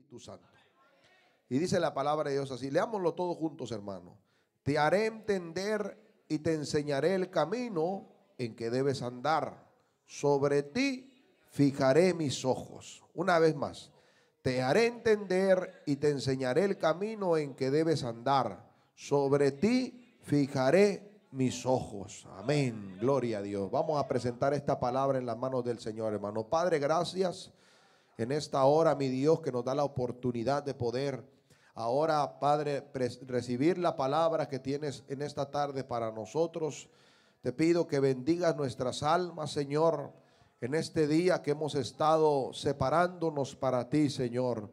Espíritu Santo. Y dice la palabra de Dios así, leámoslo todos juntos, hermano. Te haré entender y te enseñaré el camino en que debes andar. Sobre ti fijaré mis ojos. Una vez más, te haré entender y te enseñaré el camino en que debes andar. Sobre ti fijaré mis ojos. Amén. Gloria a Dios. Vamos a presentar esta palabra en las manos del Señor, hermano. Padre, gracias en esta hora, mi Dios, que nos da la oportunidad de poder ahora, Padre, recibir la palabra que tienes en esta tarde para nosotros. Te pido que bendigas nuestras almas, Señor, en este día que hemos estado separándonos para ti, Señor.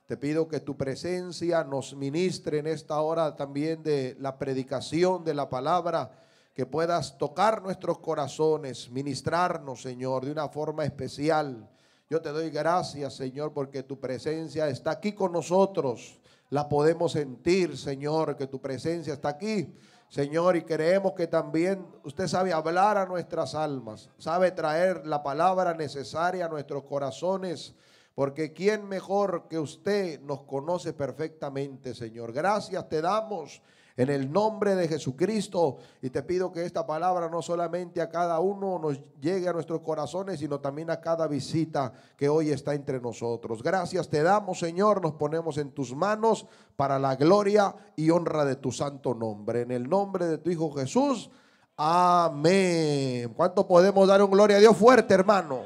Te pido que tu presencia nos ministre en esta hora también de la predicación de la palabra, que puedas tocar nuestros corazones, ministrarnos, Señor, de una forma especial. Yo te doy gracias, Señor, porque tu presencia está aquí con nosotros. La podemos sentir, Señor, que tu presencia está aquí, Señor, y creemos que también usted sabe hablar a nuestras almas, sabe traer la palabra necesaria a nuestros corazones, porque quién mejor que usted nos conoce perfectamente, Señor. Gracias te damos en el nombre de Jesucristo, y te pido que esta palabra no solamente a cada uno nos llegue a nuestros corazones, sino también a cada visita que hoy está entre nosotros. Gracias te damos, Señor, nos ponemos en tus manos para la gloria y honra de tu santo nombre. En el nombre de tu Hijo Jesús, amén. ¿Cuánto podemos dar un gloria a Dios fuerte, hermano?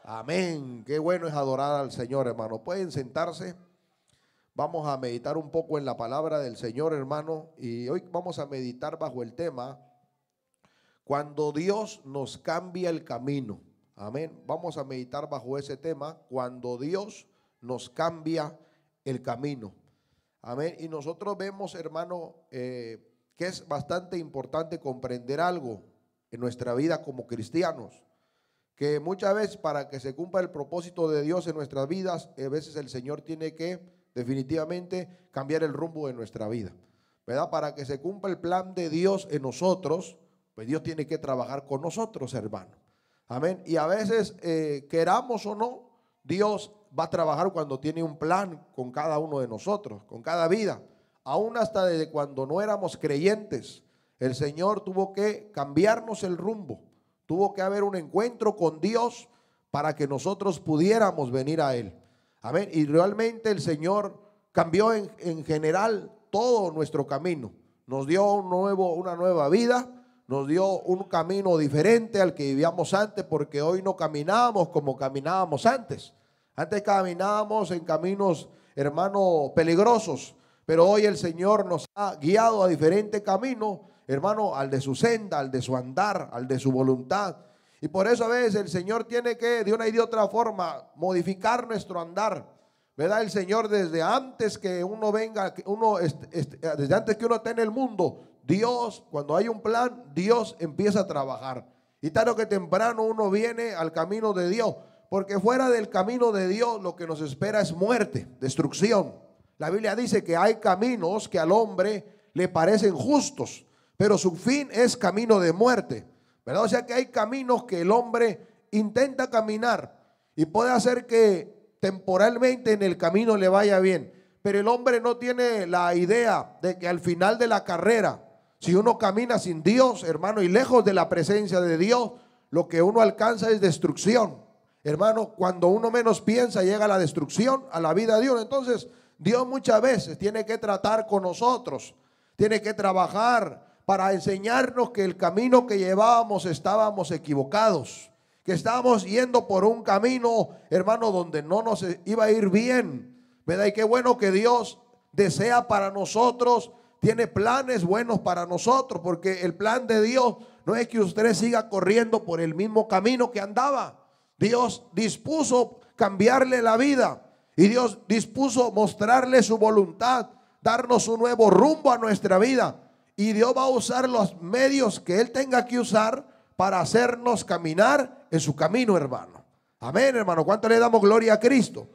Amén. Qué bueno es adorar al Señor, hermano. Pueden sentarse. Vamos a meditar un poco en la palabra del Señor, hermano, y hoy vamos a meditar bajo el tema, cuando Dios nos cambia el camino. Amén. Vamos a meditar bajo ese tema, cuando Dios nos cambia el camino. Amén. Y nosotros vemos, hermano, que es bastante importante comprender algo en nuestra vida como cristianos, que muchas veces para que se cumpla el propósito de Dios en nuestras vidas, a veces el Señor tiene que definitivamente cambiar el rumbo de nuestra vida, ¿verdad? Para que se cumpla el plan de Dios en nosotros, pues Dios tiene que trabajar con nosotros, hermano. Amén. Y a veces, queramos o no, Dios va a trabajar cuando tiene un plan con cada uno de nosotros, con cada vida. Aún hasta desde cuando no éramos creyentes, el Señor tuvo que cambiarnos el rumbo. Tuvo que haber un encuentro con Dios para que nosotros pudiéramos venir a Él. Amén. Y realmente el Señor cambió en general todo nuestro camino. Nos dio una nueva vida, nos dio un camino diferente al que vivíamos antes, porque hoy no caminábamos como caminábamos antes. Antes caminábamos en caminos, hermano, peligrosos, pero hoy el Señor nos ha guiado a diferentes caminos, hermano, al de su senda, al de su andar, al de su voluntad. Y por eso a veces el Señor tiene que de una y de otra forma modificar nuestro andar, ¿verdad? El Señor desde antes que uno venga, desde antes que uno esté en el mundo, Dios, cuando hay un plan, Dios empieza a trabajar. Y tarde o que temprano uno viene al camino de Dios, porque fuera del camino de Dios lo que nos espera es muerte, destrucción. La Biblia dice que hay caminos que al hombre le parecen justos, pero su fin es camino de muerte, ¿verdad? O sea que hay caminos que el hombre intenta caminar y puede hacer que temporalmente en el camino le vaya bien, pero el hombre no tiene la idea de que al final de la carrera, si uno camina sin Dios, hermano, y lejos de la presencia de Dios, lo que uno alcanza es destrucción. Hermano, cuando uno menos piensa llega la destrucción a la vida de Dios. Entonces Dios muchas veces tiene que tratar con nosotros, tiene que trabajar para enseñarnos que el camino que llevábamos estábamos equivocados, que estábamos yendo por un camino, hermano, donde no nos iba a ir bien, ¿verdad? Y qué bueno que Dios desea para nosotros, tiene planes buenos para nosotros, porque el plan de Dios no es que usted siga corriendo por el mismo camino que andaba. Dios dispuso cambiarle la vida y Dios dispuso mostrarle su voluntad, darnos un nuevo rumbo a nuestra vida. Y Dios va a usar los medios que Él tenga que usar para hacernos caminar en su camino, hermano. Amén, hermano. ¿Cuánto le damos gloria a Cristo?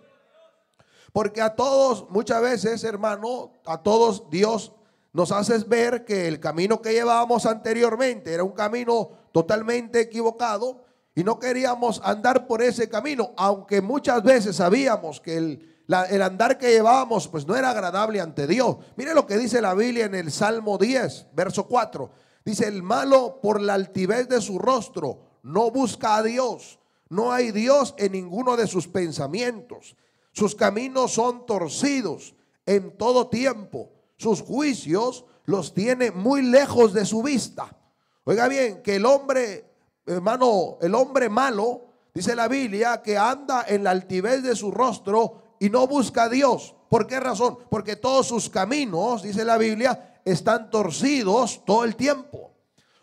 Porque a todos, muchas veces, hermano, a todos Dios nos hace ver que el camino que llevábamos anteriormente era un camino totalmente equivocado y no queríamos andar por ese camino, aunque muchas veces sabíamos que el andar que llevábamos pues no era agradable ante Dios. Mire lo que dice la Biblia en el Salmo 10, verso 4. Dice: el malo por la altivez de su rostro no busca a Dios. No hay Dios en ninguno de sus pensamientos. Sus caminos son torcidos en todo tiempo. Sus juicios los tiene muy lejos de su vista. Oiga bien, que el hombre, hermano, el hombre malo, dice la Biblia, que anda en la altivez de su rostro y no busca a Dios. ¿Por qué razón? Porque todos sus caminos, dice la Biblia, están torcidos todo el tiempo.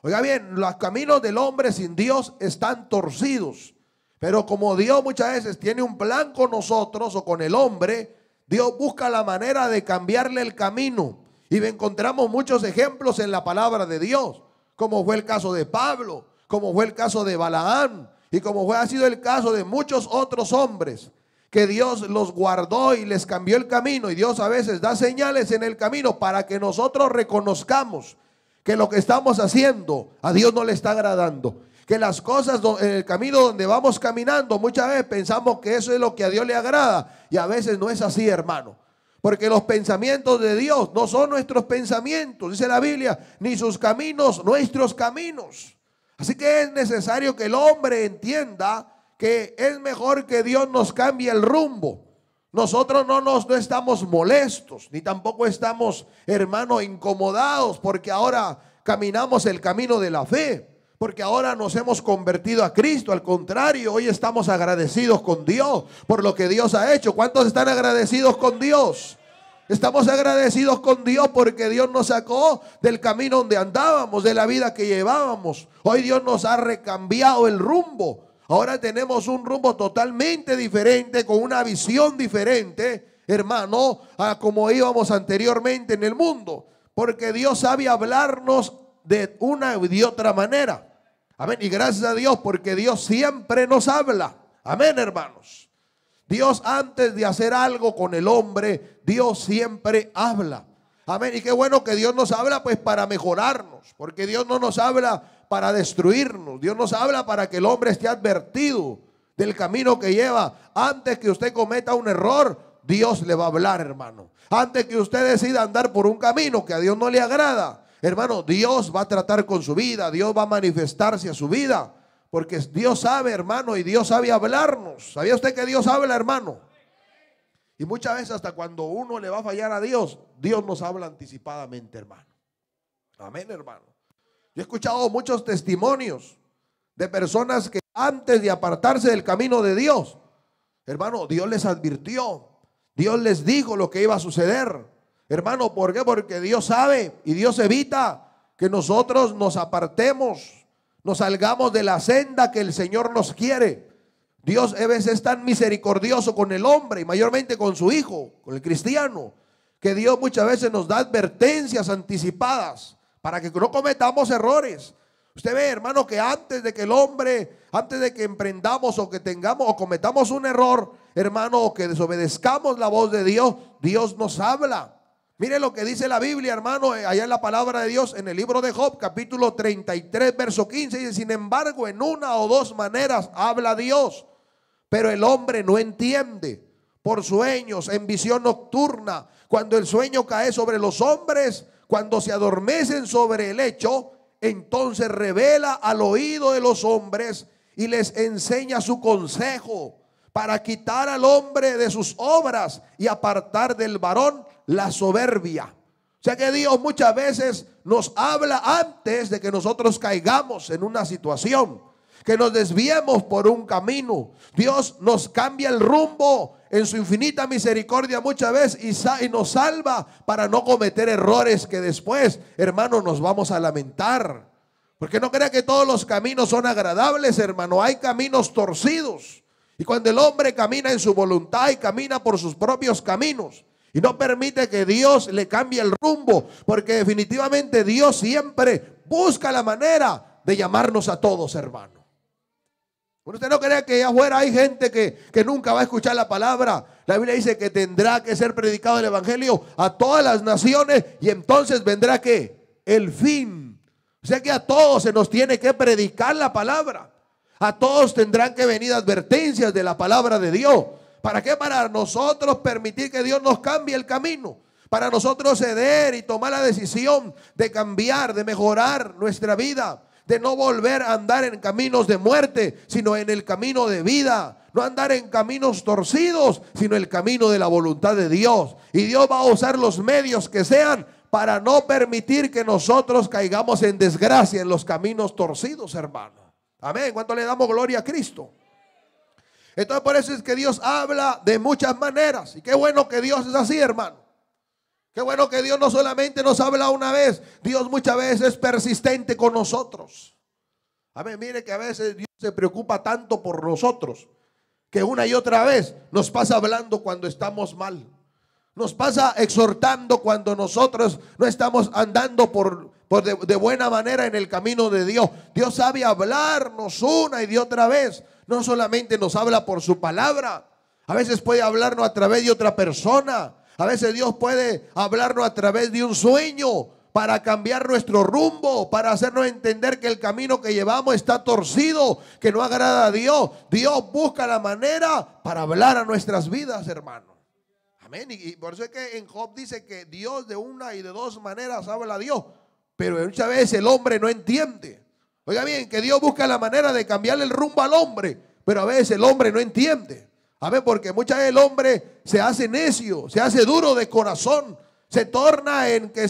Oiga bien, los caminos del hombre sin Dios están torcidos. Pero como Dios muchas veces tiene un plan con nosotros o con el hombre, Dios busca la manera de cambiarle el camino. Y encontramos muchos ejemplos en la palabra de Dios, como fue el caso de Pablo, como fue el caso de Balaam, y como ha sido el caso de muchos otros hombres, que Dios los guardó y les cambió el camino. Y Dios a veces da señales en el camino para que nosotros reconozcamos que lo que estamos haciendo a Dios no le está agradando. Que las cosas en el camino donde vamos caminando, muchas veces pensamos que eso es lo que a Dios le agrada, y a veces no es así, hermano. Porque los pensamientos de Dios no son nuestros pensamientos, dice la Biblia, ni sus caminos nuestros caminos. Así que es necesario que el hombre entienda que es mejor que Dios nos cambie el rumbo. Nosotros no estamos molestos, ni tampoco estamos, hermano, incomodados, porque ahora caminamos el camino de la fe, porque ahora nos hemos convertido a Cristo. Al contrario, hoy estamos agradecidos con Dios por lo que Dios ha hecho. ¿Cuántos están agradecidos con Dios? Estamos agradecidos con Dios porque Dios nos sacó del camino donde andábamos, de la vida que llevábamos. Hoy Dios nos ha recambiado el rumbo. Ahora tenemos un rumbo totalmente diferente, con una visión diferente, hermano, a como íbamos anteriormente en el mundo. Porque Dios sabe hablarnos de una y de otra manera. Amén. Y gracias a Dios, porque Dios siempre nos habla. Amén, hermanos. Dios, antes de hacer algo con el hombre, Dios siempre habla. Amén. Y qué bueno que Dios nos habla pues para mejorarnos, porque Dios no nos habla para destruirnos. Dios nos habla para que el hombre esté advertido del camino que lleva. Antes que usted cometa un error, Dios le va a hablar, hermano. Antes que usted decida andar por un camino que a Dios no le agrada, hermano, Dios va a tratar con su vida. Dios va a manifestarse a su vida, porque Dios sabe, hermano, y Dios sabe hablarnos. ¿Sabía usted que Dios habla, hermano? Y muchas veces hasta cuando uno le va a fallar a Dios, Dios nos habla anticipadamente, hermano. Amén, hermano. Yo he escuchado muchos testimonios de personas que antes de apartarse del camino de Dios, hermano, Dios les advirtió. Dios les dijo lo que iba a suceder. Hermano, ¿por qué? Porque Dios sabe y Dios evita que nosotros nos apartemos, nos salgamos de la senda que el Señor nos quiere. Dios a veces es tan misericordioso con el hombre y mayormente con su hijo, con el cristiano, que Dios muchas veces nos da advertencias anticipadas para que no cometamos errores. Usted ve, hermano, que antes de que el hombre, antes de que emprendamos o que tengamos o cometamos un error, hermano, o que desobedezcamos la voz de Dios, Dios nos habla. Mire lo que dice la Biblia, hermano, allá en la palabra de Dios, en el libro de Job, capítulo 33, verso 15, dice: sin embargo, en una o dos maneras habla Dios, pero el hombre no entiende. Por sueños, en visión nocturna, cuando el sueño cae sobre los hombres, cuando se adormecen sobre el lecho, entonces revela al oído de los hombres y les enseña su consejo, para quitar al hombre de sus obras y apartar del varón la soberbia. O sea que Dios muchas veces nos habla antes de que nosotros caigamos en una situación, que nos desviemos por un camino. Dios nos cambia el rumbo en su infinita misericordia muchas veces y nos salva para no cometer errores que después, hermano, nos vamos a lamentar. Porque no crea que todos los caminos son agradables, hermano. Hay caminos torcidos. Y cuando el hombre camina en su voluntad y camina por sus propios caminos y no permite que Dios le cambie el rumbo, porque definitivamente Dios siempre busca la manera de llamarnos a todos, hermano. Usted no crea que allá afuera hay gente que nunca va a escuchar la palabra. La Biblia dice que tendrá que ser predicado el evangelio a todas las naciones y entonces vendrá ¿qué? El fin. O sea que a todos se nos tiene que predicar la palabra. A todos tendrán que venir advertencias de la palabra de Dios ¿Para qué? Para nosotros permitir que Dios nos cambie el camino. Para nosotros ceder y tomar la decisión de cambiar, de mejorar nuestra vida. De no volver a andar en caminos de muerte, sino en el camino de vida. No andar en caminos torcidos, sino el camino de la voluntad de Dios. Y Dios va a usar los medios que sean para no permitir que nosotros caigamos en desgracia en los caminos torcidos, hermano. Amén. ¿Cuánto le damos gloria a Cristo? Entonces por eso es que Dios habla de muchas maneras. Y qué bueno que Dios es así, hermano. Qué bueno que Dios no solamente nos habla una vez. Dios muchas veces es persistente con nosotros. Amén. Mire que a veces Dios se preocupa tanto por nosotros que una y otra vez nos pasa hablando cuando estamos mal. Nos pasa exhortando cuando nosotros no estamos andando de buena manera en el camino de Dios. Dios sabe hablarnos una y de otra vez. No solamente nos habla por su palabra. A veces puede hablarnos a través de otra persona. A veces Dios puede hablarnos a través de un sueño para cambiar nuestro rumbo, para hacernos entender que el camino que llevamos está torcido, que no agrada a Dios. Dios busca la manera para hablar a nuestras vidas, hermano. Amén. Y por eso es que en Job dice que Dios de una y de dos maneras habla a Dios, pero muchas veces el hombre no entiende. Oiga bien, que Dios busca la manera de cambiarle el rumbo al hombre, pero a veces el hombre no entiende. Amén, porque muchas veces el hombre se hace necio, se hace duro de corazón, se torna en que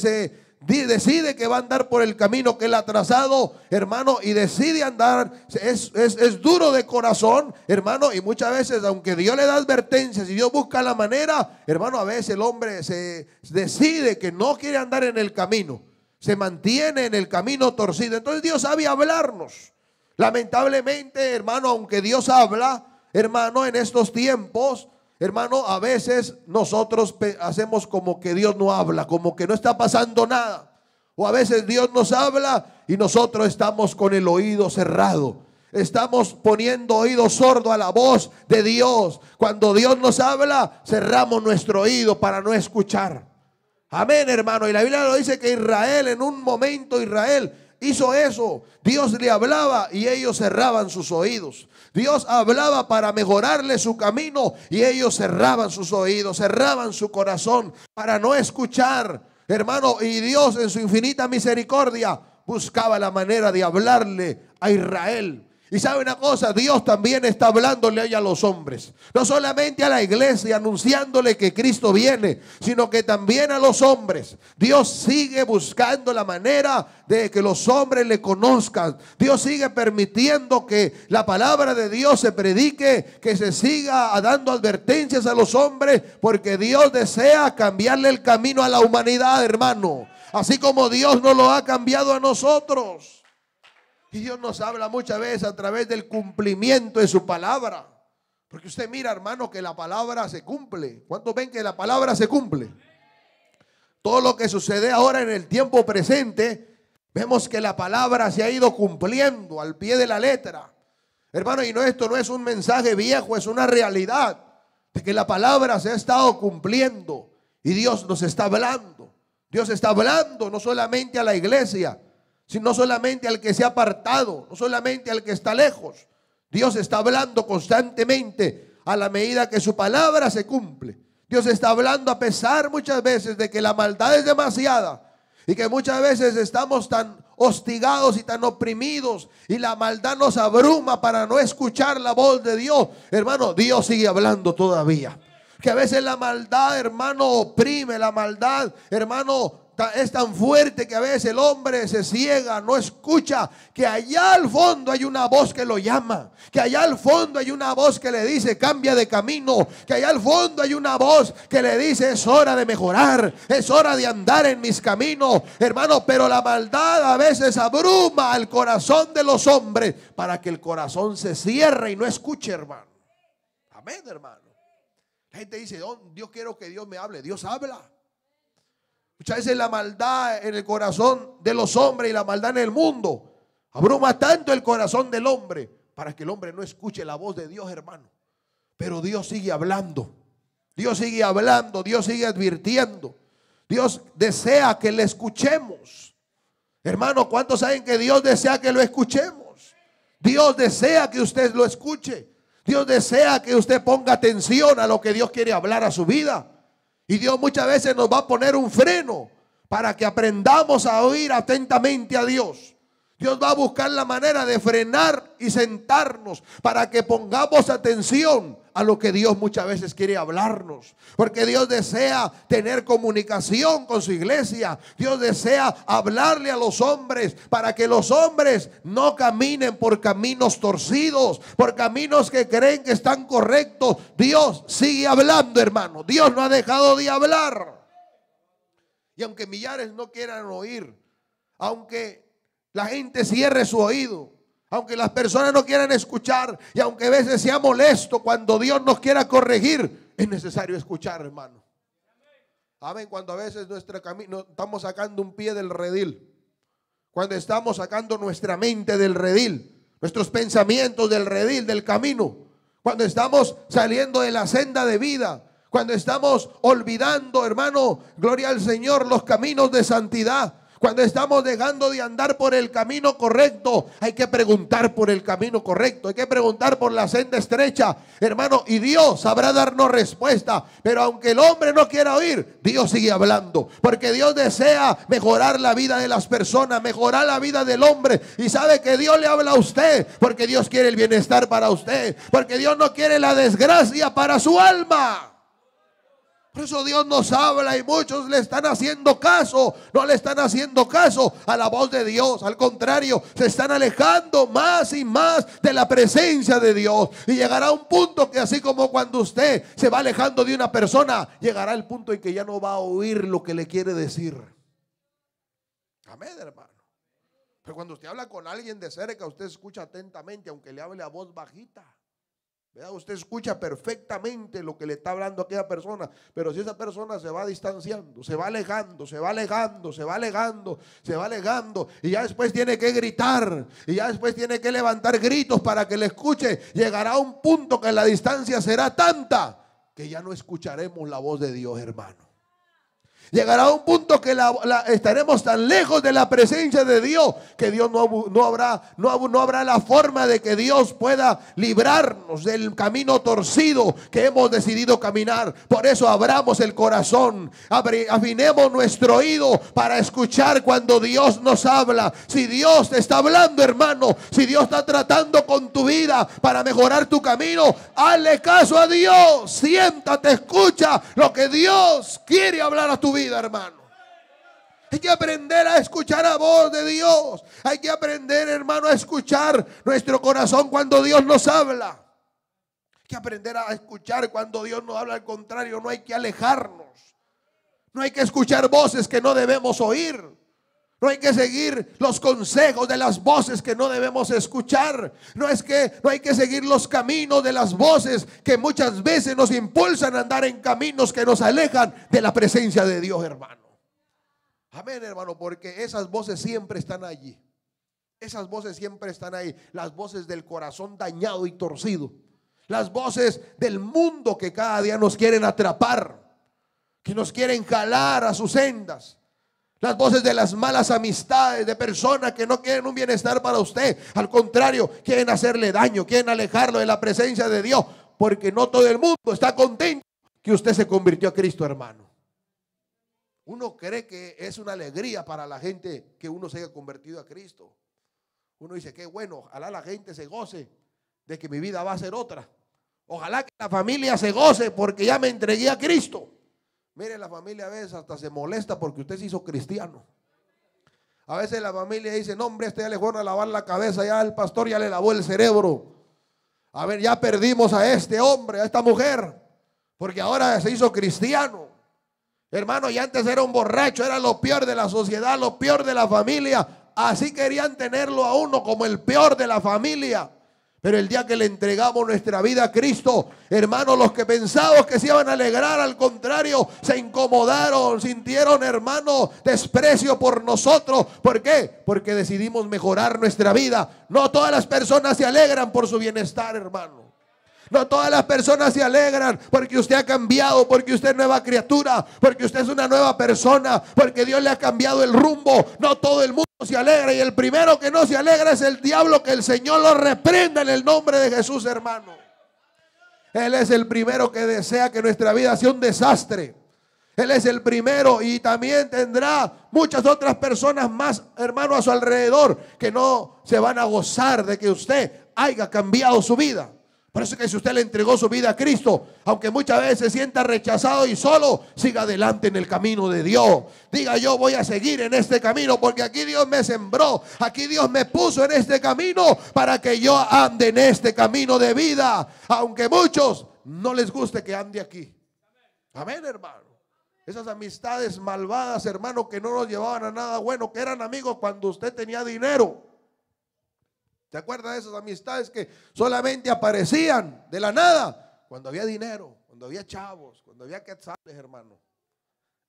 decide que va a andar por el camino que él ha trazado, hermano, y decide andar, es duro de corazón, hermano, y muchas veces, aunque Dios le da advertencias y Dios busca la manera, hermano, a veces el hombre se decide que no quiere andar en el camino, se mantiene en el camino torcido. Entonces Dios sabe hablarnos. Lamentablemente, hermano, aunque Dios habla, hermano, en estos tiempos, hermano, a veces nosotros hacemos como que Dios no habla, como que no está pasando nada. O a veces Dios nos habla y nosotros estamos con el oído cerrado. Estamos poniendo oído sordo a la voz de Dios. Cuando Dios nos habla, cerramos nuestro oído para no escuchar. Amén, hermano. Y la Biblia lo dice que Israel, en un momento Israel hizo eso. Dios le hablaba y ellos cerraban sus oídos. Dios hablaba para mejorarle su camino y ellos cerraban sus oídos, cerraban su corazón para no escuchar, hermano. Y Dios en su infinita misericordia buscaba la manera de hablarle a Israel. Y sabe una cosa, Dios también está hablándole hoy a los hombres, no solamente a la iglesia anunciándole que Cristo viene, sino que también a los hombres. Dios sigue buscando la manera de que los hombres le conozcan. Dios sigue permitiendo que la palabra de Dios se predique, que se siga dando advertencias a los hombres, porque Dios desea cambiarle el camino a la humanidad, hermano, así como Dios nos lo ha cambiado a nosotros. Y Dios nos habla muchas veces a través del cumplimiento de su palabra. Porque usted mira, hermano, que la palabra se cumple. ¿Cuántos ven que la palabra se cumple? Todo lo que sucede ahora en el tiempo presente, vemos que la palabra se ha ido cumpliendo al pie de la letra. Hermano, y esto no es un mensaje viejo, es una realidad de que la palabra se ha estado cumpliendo. Y Dios nos está hablando. Dios está hablando no solamente a la iglesia, sino solamente al que se ha apartado, no solamente al que está lejos. Dios está hablando constantemente a la medida que su palabra se cumple. Dios está hablando a pesar muchas veces de que la maldad es demasiada y que muchas veces estamos tan hostigados y tan oprimidos y la maldad nos abruma para no escuchar la voz de Dios. Hermano, Dios sigue hablando todavía. Que a veces la maldad, hermano, oprime, la maldad, hermano, es tan fuerte que a veces el hombre se ciega, no escucha que allá al fondo hay una voz que lo llama, que allá al fondo hay una voz que le dice cambia de camino, que allá al fondo hay una voz que le dice es hora de mejorar, es hora de andar en mis caminos, hermano. Pero la maldad a veces abruma al corazón de los hombres para que el corazón se cierre y no escuche, hermano. Amén, hermano. La gente dice, Dios, quiero que Dios me hable. Dios habla. Muchas veces la maldad en el corazón de los hombres y la maldad en el mundo abruma tanto el corazón del hombre para que el hombre no escuche la voz de Dios, hermano. Pero Dios sigue hablando. Dios sigue hablando. Dios sigue advirtiendo. Dios desea que le escuchemos. Hermano, ¿cuántos saben que Dios desea que lo escuchemos? Dios desea que usted lo escuche. Dios desea que usted ponga atención a lo que Dios quiere hablar a su vida. Y Dios muchas veces nos va a poner un freno para que aprendamos a oír atentamente a Dios. Dios va a buscar la manera de frenar y sentarnos para que pongamos atención a lo que Dios muchas veces quiere hablarnos. Porque Dios desea tener comunicación con su iglesia. Dios desea hablarle a los hombres para que los hombres no caminen por caminos torcidos, por caminos que creen que están correctos. Dios sigue hablando, hermano. Dios no ha dejado de hablar. Y aunque millares no quieran oír, aunque la gente cierre su oído, aunque las personas no quieran escuchar, y aunque a veces sea molesto cuando Dios nos quiera corregir, es necesario escuchar, hermano. Amén. Cuando a veces nuestro camino estamos sacando un pie del redil, cuando estamos sacando nuestra mente del redil, nuestros pensamientos del redil, del camino, cuando estamos saliendo de la senda de vida, cuando estamos olvidando, hermano, gloria al Señor, los caminos de santidad. Cuando estamos dejando de andar por el camino correcto, hay que preguntar por el camino correcto, hay que preguntar por la senda estrecha, hermano, y Dios sabrá darnos respuesta. Pero aunque el hombre no quiera oír, Dios sigue hablando, porque Dios desea mejorar la vida de las personas, mejorar la vida del hombre, y sabe que Dios le habla a usted, porque Dios quiere el bienestar para usted, porque Dios no quiere la desgracia para su alma. Por eso Dios nos habla y muchos le están haciendo caso, no le están haciendo caso a la voz de Dios. Al contrario, se están alejando más y más de la presencia de Dios. Y llegará un punto que así como cuando usted se va alejando de una persona, llegará el punto en que ya no va a oír lo que le quiere decir. Amén, hermano. Pero cuando usted habla con alguien de cerca, usted escucha atentamente, aunque le hable a voz bajita. ¿Verdad? Usted escucha perfectamente lo que le está hablando a aquella persona, pero si esa persona se va distanciando, se va alejando, se va alejando, se va alejando, se va alejando, y ya después tiene que gritar, y ya después tiene que levantar gritos para que le escuche, llegará un punto que la distancia será tanta que ya no escucharemos la voz de Dios, hermano. Llegará un punto que estaremos tan lejos de la presencia de Dios que Dios no habrá la forma de que Dios pueda librarnos del camino torcido que hemos decidido caminar. Por eso abramos el corazón, afinemos nuestro oído para escuchar cuando Dios nos habla. Si Dios te está hablando, hermano, si Dios está tratando con tu vida para mejorar tu camino, hazle caso a Dios, siéntate, escucha lo que Dios quiere hablar a tu vida, hermano. Hay que aprender a escuchar la voz de Dios. Hay que aprender, hermano, a escuchar nuestro corazón cuando Dios nos habla. Hay que aprender a escuchar cuando Dios nos habla. Al contrario, no hay que alejarnos. No hay que escuchar voces que no debemos oír. No hay que seguir los consejos de las voces que no debemos escuchar. No hay que seguir los caminos de las voces que muchas veces nos impulsan a andar en caminos que nos alejan de la presencia de Dios, hermano. Amén, hermano, porque esas voces siempre están allí. Esas voces siempre están ahí. Las voces del corazón dañado y torcido. Las voces del mundo que cada día nos quieren atrapar, que nos quieren jalar a sus sendas. Las voces de las malas amistades, de personas que no quieren un bienestar para usted. Al contrario, quieren hacerle daño, quieren alejarlo de la presencia de Dios. Porque no todo el mundo está contento que usted se convirtió a Cristo, hermano. Uno cree que es una alegría para la gente que uno se haya convertido a Cristo. Uno dice, qué bueno, ojalá la gente se goce de que mi vida va a ser otra. Ojalá que la familia se goce porque ya me entregué a Cristo. Mire, la familia a veces hasta se molesta porque usted se hizo cristiano. A veces la familia dice, no hombre, este ya le fueron a lavar la cabeza, ya el pastor ya le lavó el cerebro. A ver, ya perdimos a este hombre, a esta mujer, porque ahora se hizo cristiano. Hermano, y antes era un borracho, era lo peor de la sociedad, lo peor de la familia. Así querían tenerlo a uno como el peor de la familia. Pero el día que le entregamos nuestra vida a Cristo, hermanos, los que pensábamos que se iban a alegrar, al contrario, se incomodaron, sintieron, hermanos, desprecio por nosotros. ¿Por qué? Porque decidimos mejorar nuestra vida. No todas las personas se alegran por su bienestar, hermano. No todas las personas se alegran porque usted ha cambiado, porque usted es nueva criatura, porque usted es una nueva persona, porque Dios le ha cambiado el rumbo. No todo el mundo se alegra, y el primero que no se alegra es el diablo. Que el Señor lo reprenda en el nombre de Jesús, hermano. Él es el primero que desea que nuestra vida sea un desastre. Él es el primero, y también tendrá muchas otras personas más, hermano, a su alrededor, que no se van a gozar de que usted haya cambiado su vida. Por eso es que si usted le entregó su vida a Cristo, aunque muchas veces se sienta rechazado y solo, siga adelante en el camino de Dios. Diga: yo voy a seguir en este camino, porque aquí Dios me sembró, aquí Dios me puso en este camino para que yo ande en este camino de vida, aunque muchos no les guste que ande aquí. Amén, hermano. Esas amistades malvadas, hermano, que no nos llevaban a nada bueno, que eran amigos cuando usted tenía dinero. ¿Se acuerda de esas amistades que solamente aparecían de la nada? Cuando había dinero, cuando había chavos, cuando había quetzales, hermano.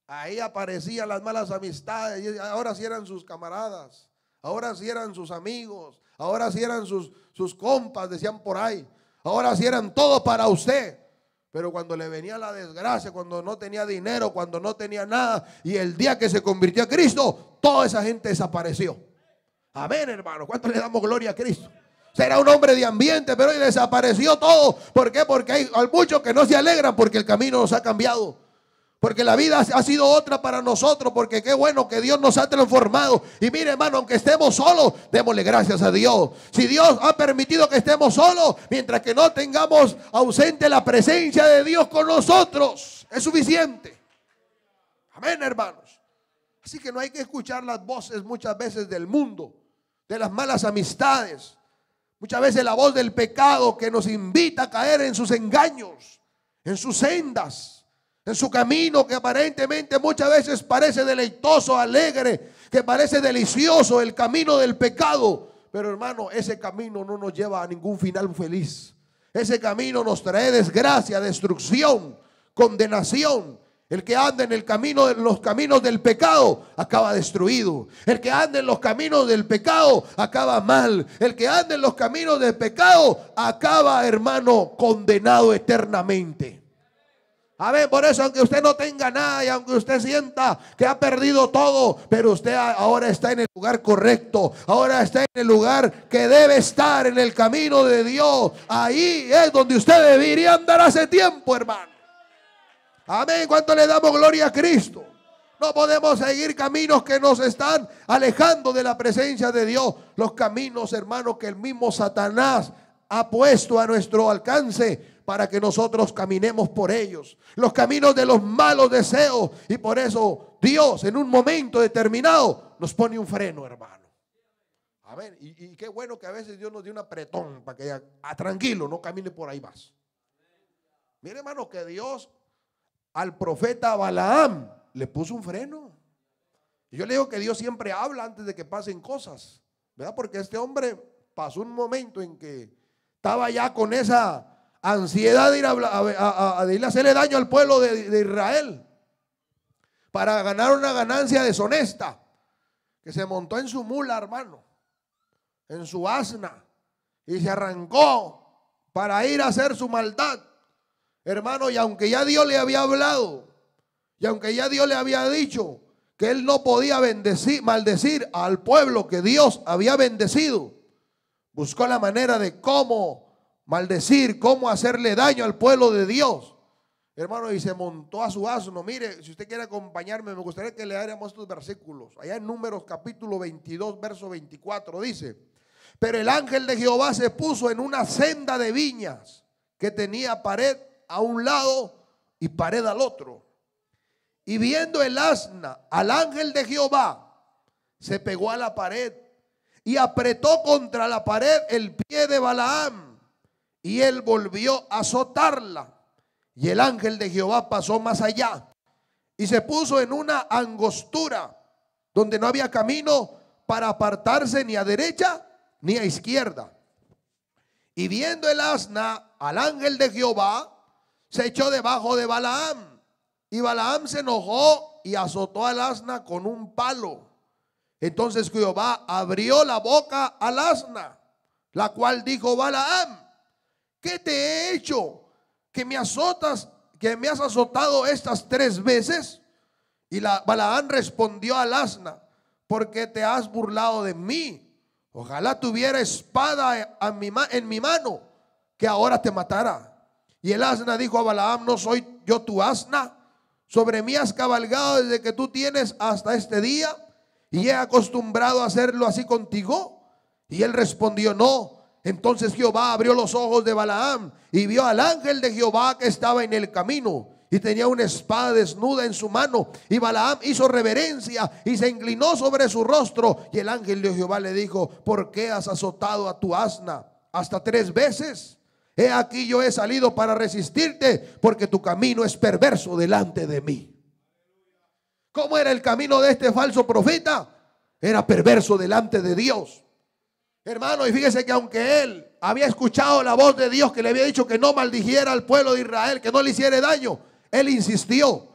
Ahí aparecían las malas amistades. Y ahora sí eran sus camaradas, ahora sí eran sus amigos, ahora sí eran sus compas, decían por ahí. Ahora sí eran todo para usted. Pero cuando le venía la desgracia, cuando no tenía dinero, cuando no tenía nada, y el día que se convirtió a Cristo, toda esa gente desapareció. Amén, hermano. ¿Cuánto le damos gloria a Cristo? Será un hombre de ambiente, pero hoy desapareció todo. ¿Por qué? Porque hay muchos que no se alegran porque el camino nos ha cambiado. Porque la vida ha sido otra para nosotros. Porque qué bueno que Dios nos ha transformado. Y mire, hermano, aunque estemos solos, démosle gracias a Dios. Si Dios ha permitido que estemos solos, mientras que no tengamos ausente la presencia de Dios con nosotros, es suficiente. Amén, hermanos. Así que no hay que escuchar las voces muchas veces del mundo, de las malas amistades. Muchas veces la voz del pecado que nos invita a caer en sus engaños, en sus sendas, en su camino que aparentemente muchas veces parece deleitoso, alegre, que parece delicioso, el camino del pecado. Pero hermano, ese camino no nos lleva a ningún final feliz. Ese camino nos trae desgracia, destrucción, condenación. El que anda en el camino, en los caminos del pecado, acaba destruido. El que anda en los caminos del pecado acaba mal. El que anda en los caminos del pecado acaba, hermano, condenado eternamente. Amén. Por eso, aunque usted no tenga nada y aunque usted sienta que ha perdido todo, pero usted ahora está en el lugar correcto. Ahora está en el lugar que debe estar, en el camino de Dios. Ahí es donde usted debería andar hace tiempo, hermano. Amén. ¿Cuánto le damos gloria a Cristo? No podemos seguir caminos que nos están alejando de la presencia de Dios. Los caminos, hermanos, que el mismo Satanás ha puesto a nuestro alcance para que nosotros caminemos por ellos. Los caminos de los malos deseos. Y por eso Dios en un momento determinado nos pone un freno, hermano. Amén. Y qué bueno que a veces Dios nos dé un apretón para que tranquilo, no camine por ahí más. Mire, hermano, que Dios al profeta Balaam le puso un freno. Y yo le digo que Dios siempre habla antes de que pasen cosas, ¿verdad? Porque este hombre pasó un momento en que estaba ya con esa ansiedad de ir de ir a hacerle daño al pueblo de Israel para ganar una ganancia deshonesta, que se montó en su mula, hermano, en su asna, y se arrancó para ir a hacer su maldad. Hermano, y aunque ya Dios le había hablado, y aunque ya Dios le había dicho que él no podía maldecir al pueblo que Dios había bendecido, buscó la manera de cómo maldecir, cómo hacerle daño al pueblo de Dios. Hermano, y se montó a su asno. Mire, si usted quiere acompañarme, me gustaría que leáramos estos versículos. Allá en Números capítulo 22, verso 24 dice: pero el ángel de Jehová se puso en una senda de viñas que tenía pared a un lado y pared al otro. Y viendo el asna al ángel de Jehová, se pegó a la pared y apretó contra la pared el pie de Balaam, y él volvió a azotarla. Y el ángel de Jehová pasó más allá y se puso en una angostura donde no había camino para apartarse ni a derecha ni a izquierda. Y viendo el asna al ángel de Jehová, se echó debajo de Balaam, y Balaam se enojó y azotó al asna con un palo. Entonces Jehová abrió la boca al asna, la cual dijo: Balaam, ¿qué te he hecho que me azotas, que me has azotado estas 3 veces? Y Balaam respondió al asna: porque te has burlado de mí. Ojalá tuviera espada en mi mano, que ahora te matara. Y el asna dijo a Balaam: ¿no soy yo tu asna? Sobre mí has cabalgado desde que tú tienes hasta este día, y he acostumbrado a hacerlo así contigo. Y él respondió: no. Entonces Jehová abrió los ojos de Balaam y vio al ángel de Jehová que estaba en el camino, y tenía una espada desnuda en su mano. Y Balaam hizo reverencia y se inclinó sobre su rostro. Y el ángel de Jehová le dijo: ¿por qué has azotado a tu asna hasta 3 veces? He aquí yo he salido para resistirte, porque tu camino es perverso delante de mí. ¿Cómo era el camino de este falso profeta? Era perverso delante de Dios. Hermano, y fíjese que aunque él había escuchado la voz de Dios que le había dicho que no maldijera al pueblo de Israel, que no le hiciera daño, él insistió,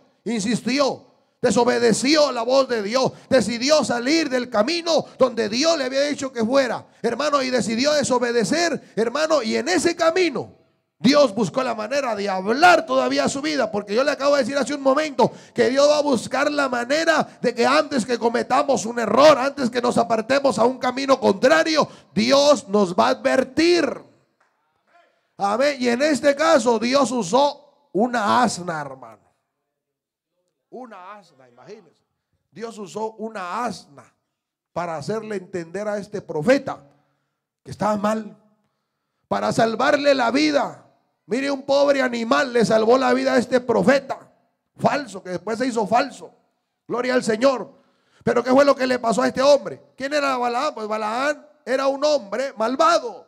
desobedeció la voz de Dios, decidió salir del camino donde Dios le había dicho que fuera, hermano, y decidió desobedecer, hermano, y en ese camino Dios buscó la manera de hablar todavía a su vida, porque yo le acabo de decir hace un momento que Dios va a buscar la manera de que antes que cometamos un error, antes que nos apartemos a un camino contrario, Dios nos va a advertir. Amén. Y en este caso Dios usó una asna, hermano. Una asna, imagínense. Dios usó una asna para hacerle entender a este profeta que estaba mal, para salvarle la vida. Mire, un pobre animal le salvó la vida a este profeta falso, que después se hizo falso. Gloria al Señor. Pero ¿qué fue lo que le pasó a este hombre? ¿Quién era Balaam? Pues Balaam era un hombre malvado,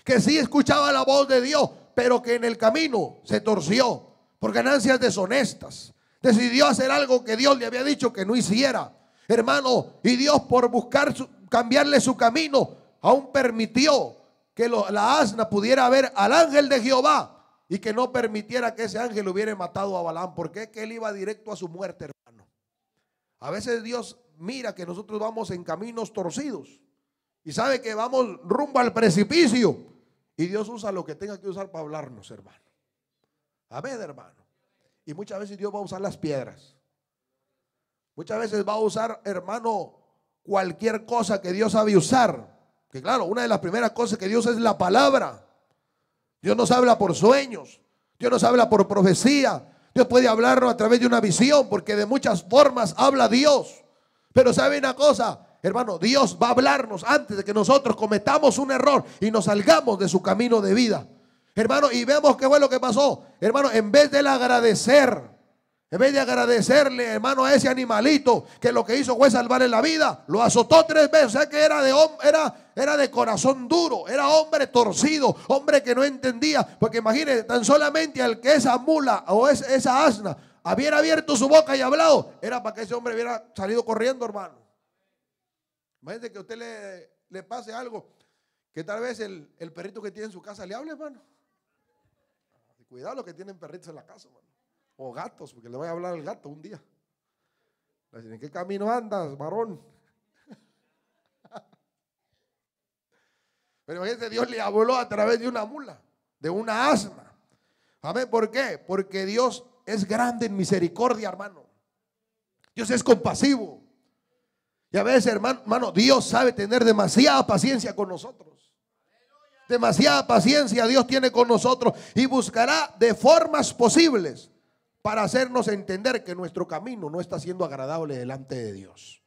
que sí escuchaba la voz de Dios, pero que en el camino se torció por ganancias deshonestas. Decidió hacer algo que Dios le había dicho que no hiciera, hermano. Y Dios, por buscar cambiarle su camino, aún permitió que la asna pudiera ver al ángel de Jehová, y que no permitiera que ese ángel hubiera matado a Balaam. Porque es que él iba directo a su muerte, hermano. A veces Dios mira que nosotros vamos en caminos torcidos y sabe que vamos rumbo al precipicio, y Dios usa lo que tenga que usar para hablarnos, hermano. Amén, hermano. Y muchas veces Dios va a usar las piedras. Muchas veces va a usar, hermano, cualquier cosa que Dios sabe usar. Que claro, una de las primeras cosas que Dios es la palabra. Dios nos habla por sueños, Dios nos habla por profecía, Dios puede hablarnos a través de una visión, porque de muchas formas habla Dios. Pero ¿sabe una cosa, hermano? Dios va a hablarnos antes de que nosotros cometamos un error y nos salgamos de su camino de vida, hermano. Y vemos qué fue lo que pasó, hermano. En vez de agradecerle, hermano, a ese animalito que lo que hizo fue salvarle la vida, lo azotó 3 veces. O sea que era de corazón duro, era hombre torcido, hombre que no entendía. Porque imagínense, tan solamente al que esa mula o esa asna hubiera abierto su boca y hablado, era para que ese hombre hubiera salido corriendo, hermano. Imagínense que a usted le pase algo, que tal vez el perrito que tiene en su casa le hable, hermano. Cuidado los que tienen perritos en la casa, hermano. O gatos, porque le voy a hablar al gato un día. ¿En qué camino andas, varón? Pero imagínense, Dios le habló a través de una mula, de una asna. ¿Amén? ¿Por qué? Porque Dios es grande en misericordia, hermano. Dios es compasivo. Y a veces, hermano, Dios sabe tener demasiada paciencia con nosotros. Demasiada paciencia Dios tiene con nosotros, y buscará de formas posibles para hacernos entender que nuestro camino no está siendo agradable delante de Dios.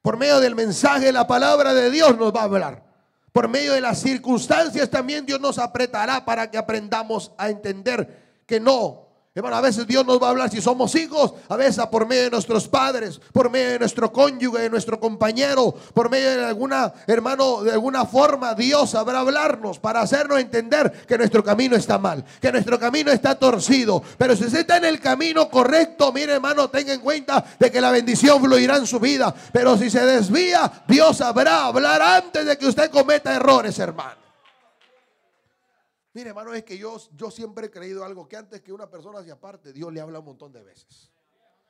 Por medio del mensaje, la palabra de Dios nos va a hablar. Por medio de las circunstancias también Dios nos apretará para que aprendamos a entender que no. Hermano, a veces Dios nos va a hablar si somos hijos, a veces por medio de nuestros padres, por medio de nuestro cónyuge, de nuestro compañero, por medio de alguna, hermano, de alguna forma Dios sabrá hablarnos para hacernos entender que nuestro camino está mal, que nuestro camino está torcido. Pero si usted está en el camino correcto, mire, hermano, tenga en cuenta de que la bendición fluirá en su vida. Pero si se desvía, Dios sabrá hablar antes de que usted cometa errores, hermano. Mire, hermano, es que yo siempre he creído algo, que antes que una persona se aparte, Dios le habla un montón de veces.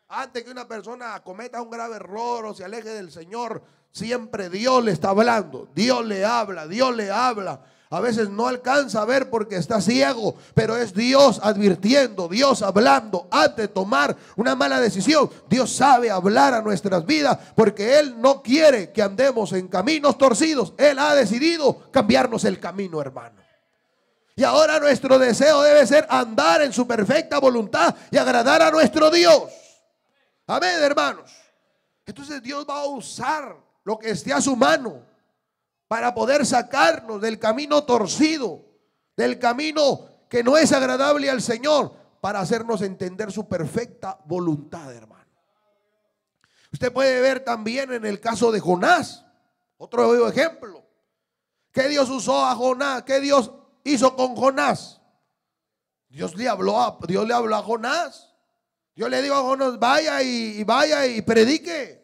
Antes que una persona cometa un grave error o se aleje del Señor, siempre Dios le está hablando. Dios le habla, Dios le habla. A veces no alcanza a ver porque está ciego, pero es Dios advirtiendo, Dios hablando antes de tomar una mala decisión. Dios sabe hablar a nuestras vidas porque Él no quiere que andemos en caminos torcidos. Él ha decidido cambiarnos el camino, hermano. Y ahora nuestro deseo debe ser andar en su perfecta voluntad y agradar a nuestro Dios. Amén, hermanos. Entonces Dios va a usar lo que esté a su mano para poder sacarnos del camino torcido, del camino que no es agradable al Señor, para hacernos entender su perfecta voluntad, hermano. Usted puede ver también en el caso de Jonás, otro ejemplo. ¿Qué Dios usó a Jonás? ¿Qué Dios hizo con Jonás? Dios le habló a Jonás. Dios le dijo a Jonás: vaya y predique.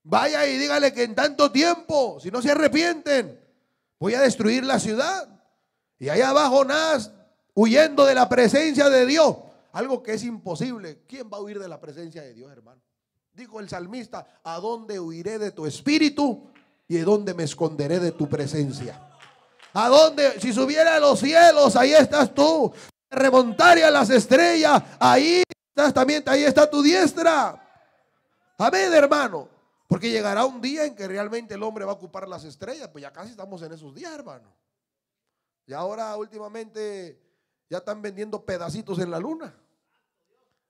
Vaya y dígale que en tanto tiempo, si no se arrepienten, voy a destruir la ciudad. Y allá va Jonás huyendo de la presencia de Dios. Algo que es imposible. ¿Quién va a huir de la presencia de Dios, hermano? Dijo el salmista: ¿a dónde huiré de tu espíritu y de dónde me esconderé de tu presencia? ¿A dónde? Si subiera a los cielos, ahí estás tú. Remontaré a las estrellas, ahí estás también, ahí está tu diestra. Amén, hermano. Porque llegará un día en que realmente el hombre va a ocupar las estrellas. Pues ya casi estamos en esos días, hermano. Y ahora últimamente ya están vendiendo pedacitos en la luna.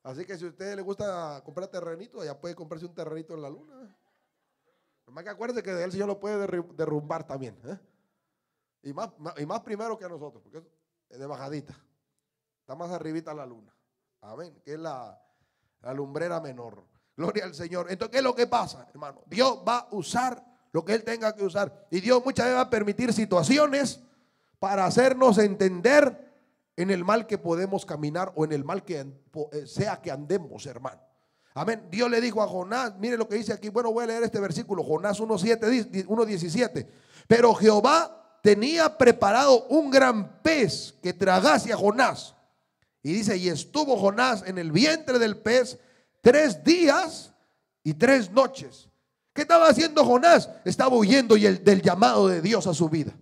Así que si a usted le gusta comprar terrenito, ya puede comprarse un terrenito en la luna. Nomás que acuérdese que el Señor lo puede derrumbar también, ¿eh? Y más primero que a nosotros, porque es de bajadita. Está más arribita la luna. Amén. Que es la lumbrera menor. Gloria al Señor. Entonces, ¿qué es lo que pasa, hermano? Dios va a usar lo que Él tenga que usar. Y Dios muchas veces va a permitir situaciones para hacernos entender en el mal que podemos caminar o en el mal que sea que andemos, hermano. Amén. Dios le dijo a Jonás, mire lo que dice aquí. Bueno, voy a leer este versículo, Jonás 1:17. Pero Jehová tenía preparado un gran pez que tragase a Jonás. Y dice: y estuvo Jonás en el vientre del pez 3 días y 3 noches. ¿Qué estaba haciendo Jonás? Estaba huyendo del llamado de Dios a su vida.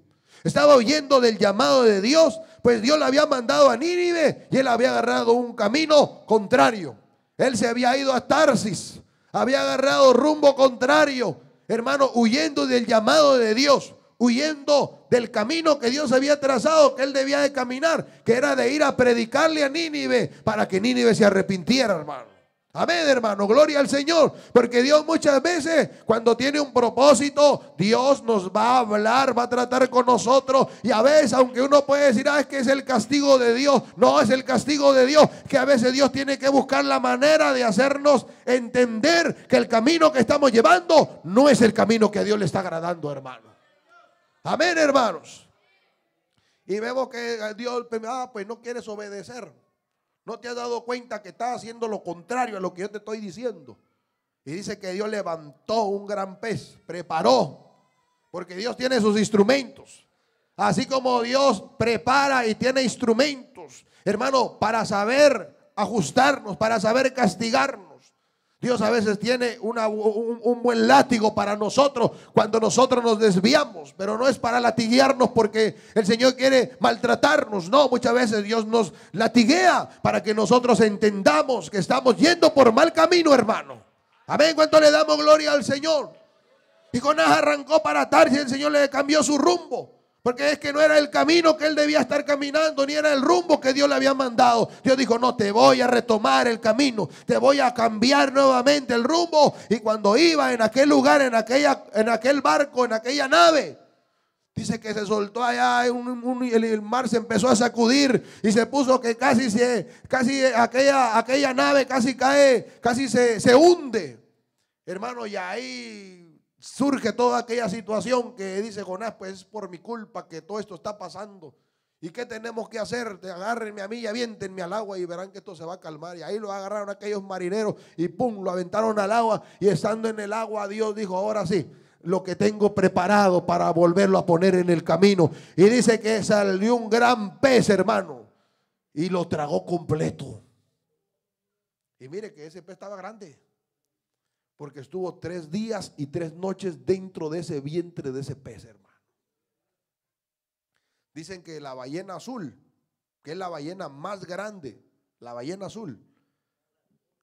Estaba huyendo del llamado de Dios, pues Dios le había mandado a Nínive y él había agarrado un camino contrario. Él se había ido a Tarsis, había agarrado rumbo contrario, hermano, huyendo del llamado de Dios, huyendo del camino que Dios había trazado, que él debía de caminar, que era de ir a predicarle a Nínive para que Nínive se arrepintiera, hermano. Amén, hermano, gloria al Señor. Porque Dios muchas veces, cuando tiene un propósito, Dios nos va a hablar, va a tratar con nosotros. Y a veces, aunque uno puede decir: es que es el castigo de Dios. No es el castigo de Dios, que a veces Dios tiene que buscar la manera de hacernos entender que el camino que estamos llevando no es el camino que a Dios le está agradando, hermano. Amén, hermanos. Y vemos que Dios, pues no quieres obedecer. ¿No te has dado cuenta que estás haciendo lo contrario a lo que yo te estoy diciendo? Y dice que Dios levantó un gran pez, preparó, porque Dios tiene sus instrumentos. Así como Dios prepara y tiene instrumentos, hermano, para saber ajustarnos, para saber castigarnos. Dios a veces tiene un buen látigo para nosotros cuando nosotros nos desviamos, pero no es para latiguearnos porque el Señor quiere maltratarnos. No, muchas veces Dios nos latiguea para que nosotros entendamos que estamos yendo por mal camino, hermano. Amén. ¿Cuánto le damos gloria al Señor? Y Jonás arrancó para Tarsis, el Señor le cambió su rumbo. Porque es que no era el camino que él debía estar caminando, ni era el rumbo que Dios le había mandado. Dios dijo: no, te voy a retomar el camino, te voy a cambiar nuevamente el rumbo. Y cuando iba en aquel lugar, en aquel barco, en aquella nave, dice que se soltó allá el mar se empezó a sacudir y se puso que casi aquella nave casi cae, casi se hunde. Hermano, y ahí surge toda aquella situación que dice Jonás: pues es por mi culpa que todo esto está pasando. ¿Y qué tenemos que hacer? Agárrenme a mí y aviéntenme al agua y verán que esto se va a calmar. Y ahí lo agarraron aquellos marineros y pum, lo aventaron al agua. Y estando en el agua, Dios dijo: ahora sí, lo que tengo preparado para volverlo a poner en el camino. Y dice que salió un gran pez, hermano, y lo tragó completo. Y mire que ese pez estaba grande, porque estuvo 3 días y 3 noches dentro de ese vientre de ese pez, hermano. Dicen que la ballena azul, que es la ballena más grande, la ballena azul,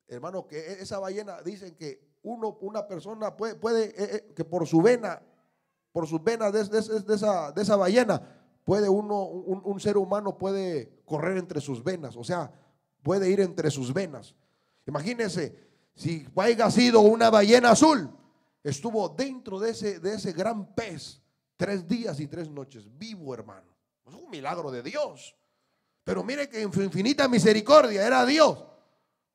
hermano, que esa ballena, dicen que una persona puede que por sus venas de esa ballena puede un ser humano puede correr entre sus venas, o sea, puede ir entre sus venas. Imagínense, si haya sido una ballena azul, estuvo dentro de ese gran pez 3 días y 3 noches, vivo, hermano. Es un milagro de Dios. Pero mire que en su infinita misericordia era Dios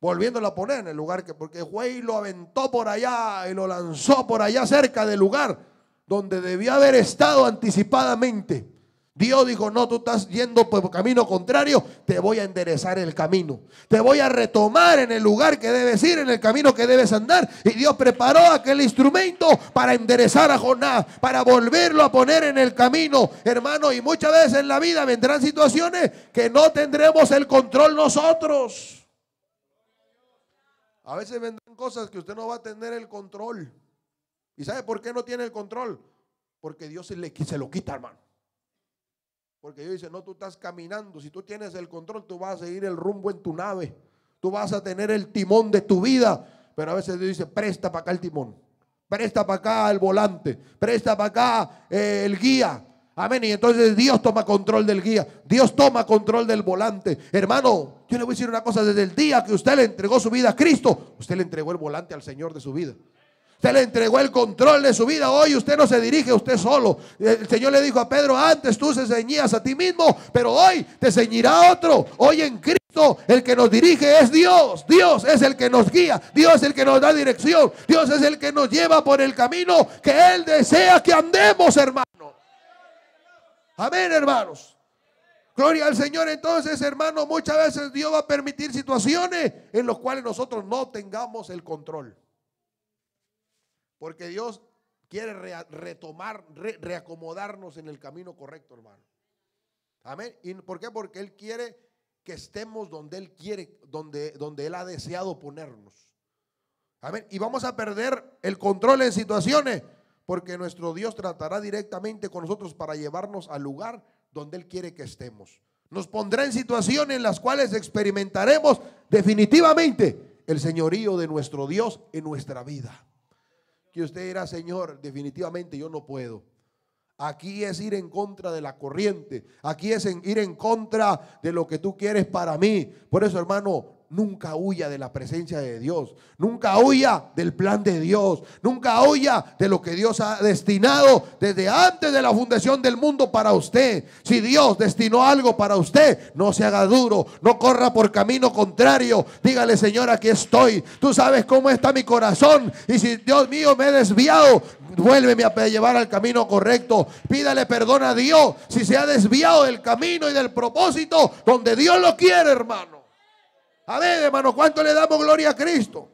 volviéndolo a poner en el lugar porque fue y lo aventó por allá y lo lanzó por allá cerca del lugar donde debía haber estado anticipadamente. Dios dijo: no, tú estás yendo por camino contrario, te voy a enderezar el camino, te voy a retomar en el lugar que debes ir, en el camino que debes andar. Y Dios preparó aquel instrumento para enderezar a Jonás, para volverlo a poner en el camino, hermano. Y muchas veces en la vida vendrán situaciones que no tendremos el control nosotros. A veces vendrán cosas que usted no va a tener el control. ¿Y sabe por qué no tiene el control? Porque Dios se lo quita, hermano. Porque Dios dice: no, tú estás caminando. Si tú tienes el control, tú vas a seguir el rumbo en tu nave. Tú vas a tener el timón de tu vida. Pero a veces Dios dice: presta para acá el timón, presta para acá el volante, presta para acá el guía. Amén. Y entonces Dios toma control del guía, Dios toma control del volante. Hermano, yo le voy a decir una cosa: desde el día que usted le entregó su vida a Cristo, usted le entregó el volante al Señor de su vida. Usted le entregó el control de su vida. Hoy usted no se dirige a usted solo. El Señor le dijo a Pedro: antes tú se ceñías a ti mismo, pero hoy te ceñirá otro. Hoy en Cristo el que nos dirige es Dios. Dios es el que nos guía, Dios es el que nos da dirección, Dios es el que nos lleva por el camino que Él desea que andemos, hermano. Amén, hermanos. Gloria al Señor. Entonces, hermano, muchas veces Dios va a permitir situaciones en las cuales nosotros no tengamos el control. Porque Dios quiere reacomodarnos en el camino correcto, hermano. Amén. ¿Y por qué? Porque Él quiere que estemos donde Él quiere, donde Él ha deseado ponernos. Amén. Y vamos a perder el control en situaciones porque nuestro Dios tratará directamente con nosotros para llevarnos al lugar donde Él quiere que estemos. Nos pondrá en situaciones en las cuales experimentaremos definitivamente el señorío de nuestro Dios en nuestra vida. Que usted dirá: Señor, definitivamente yo no puedo. Aquí es ir en contra de la corriente. Aquí es ir en contra de lo que tú quieres para mí. Por eso, hermano, nunca huya de la presencia de Dios. Nunca huya del plan de Dios. Nunca huya de lo que Dios ha destinado desde antes de la fundación del mundo para usted. Si Dios destinó algo para usted, no se haga duro, no corra por camino contrario. Dígale: Señor, aquí estoy. Tú sabes cómo está mi corazón. Y si, Dios mío, me he desviado, vuélveme a llevar al camino correcto. Pídale perdón a Dios si se ha desviado del camino y del propósito donde Dios lo quiere, hermano. A ver, hermano, ¿cuánto le damos gloria a Cristo?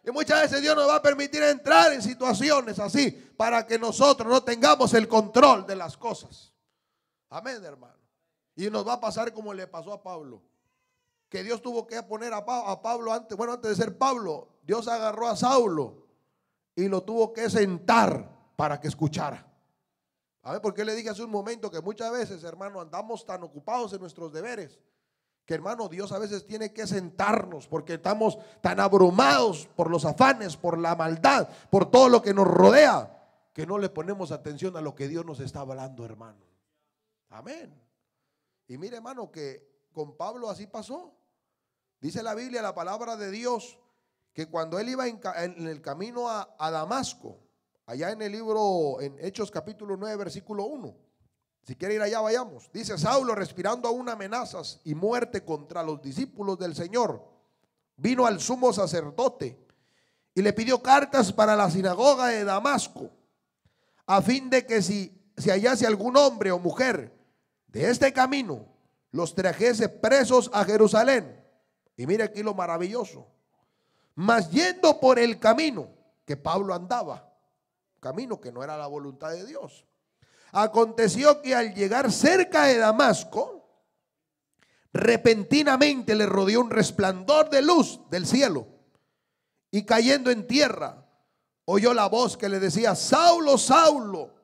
Y muchas veces Dios nos va a permitir entrar en situaciones así para que nosotros no tengamos el control de las cosas. Amén, hermano. Y nos va a pasar como le pasó a Pablo, que Dios tuvo que poner a Pablo antes de ser Pablo. Dios agarró a Saulo y lo tuvo que sentar para que escuchara. A ver, porque le dije hace un momento que muchas veces, hermano, andamos tan ocupados en nuestros deberes que, hermano, Dios a veces tiene que sentarnos porque estamos tan abrumados por los afanes, por la maldad, por todo lo que nos rodea, que no le ponemos atención a lo que Dios nos está hablando, hermano. Amén. Y mire, hermano, que con Pablo así pasó. Dice la Biblia, la palabra de Dios, que cuando él iba en el camino a Damasco, allá en el libro, en Hechos capítulo 9, versículo 1. Si quiere ir allá, vayamos. Dice: Saulo, respirando aún amenazas y muerte contra los discípulos del Señor, vino al sumo sacerdote y le pidió cartas para la sinagoga de Damasco, a fin de que si hallase algún hombre o mujer de este camino, los trajese presos a Jerusalén. Y mire aquí lo maravilloso. Mas yendo por el camino que Pablo andaba, camino que no era la voluntad de Dios, aconteció que al llegar cerca de Damasco, repentinamente le rodeó un resplandor de luz del cielo, y cayendo en tierra, oyó la voz que le decía: Saulo, Saulo,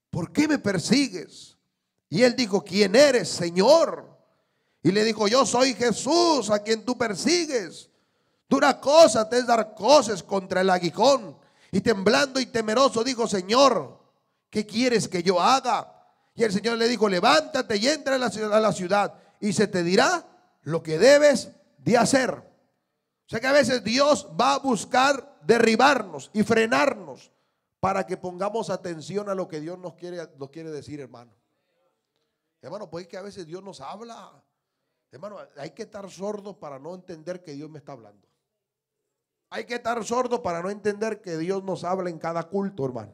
¿por qué me persigues? Y él dijo: ¿quién eres, Señor? Y le dijo: yo soy Jesús, a quien tú persigues. Dura cosa te es dar coces contra el aguijón. Y temblando y temeroso dijo: Señor, ¿qué quieres que yo haga? Y el Señor le dijo, levántate y entra a la ciudad y se te dirá lo que debes de hacer. O sea que a veces Dios va a buscar derribarnos y frenarnos para que pongamos atención a lo que Dios nos quiere decir, hermano. Hermano, pues es que a veces Dios nos habla. Hermano, hay que estar sordos para no entender que Dios me está hablando. Hay que estar sordos para no entender que Dios nos habla en cada culto, hermano.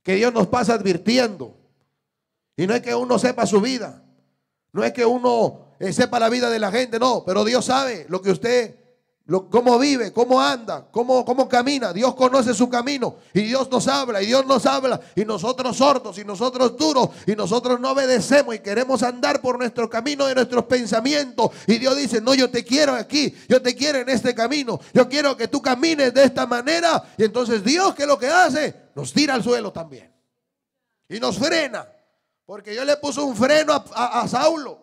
Que Dios nos pasa advirtiendo. Y no es que uno sepa su vida. No es que uno sepa la vida de la gente, no. Pero Dios sabe lo que usted, cómo vive, cómo anda, cómo camina. Dios conoce su camino. Y Dios nos habla, y Dios nos habla. Y nosotros sordos, y nosotros duros, y nosotros no obedecemos. Y queremos andar por nuestro camino de nuestros pensamientos. Y Dios dice, no, yo te quiero aquí. Yo te quiero en este camino. Yo quiero que tú camines de esta manera. Y entonces Dios, ¿qué es lo que hace? Nos tira al suelo también. Y nos frena. Porque Dios le puso un freno a Saulo.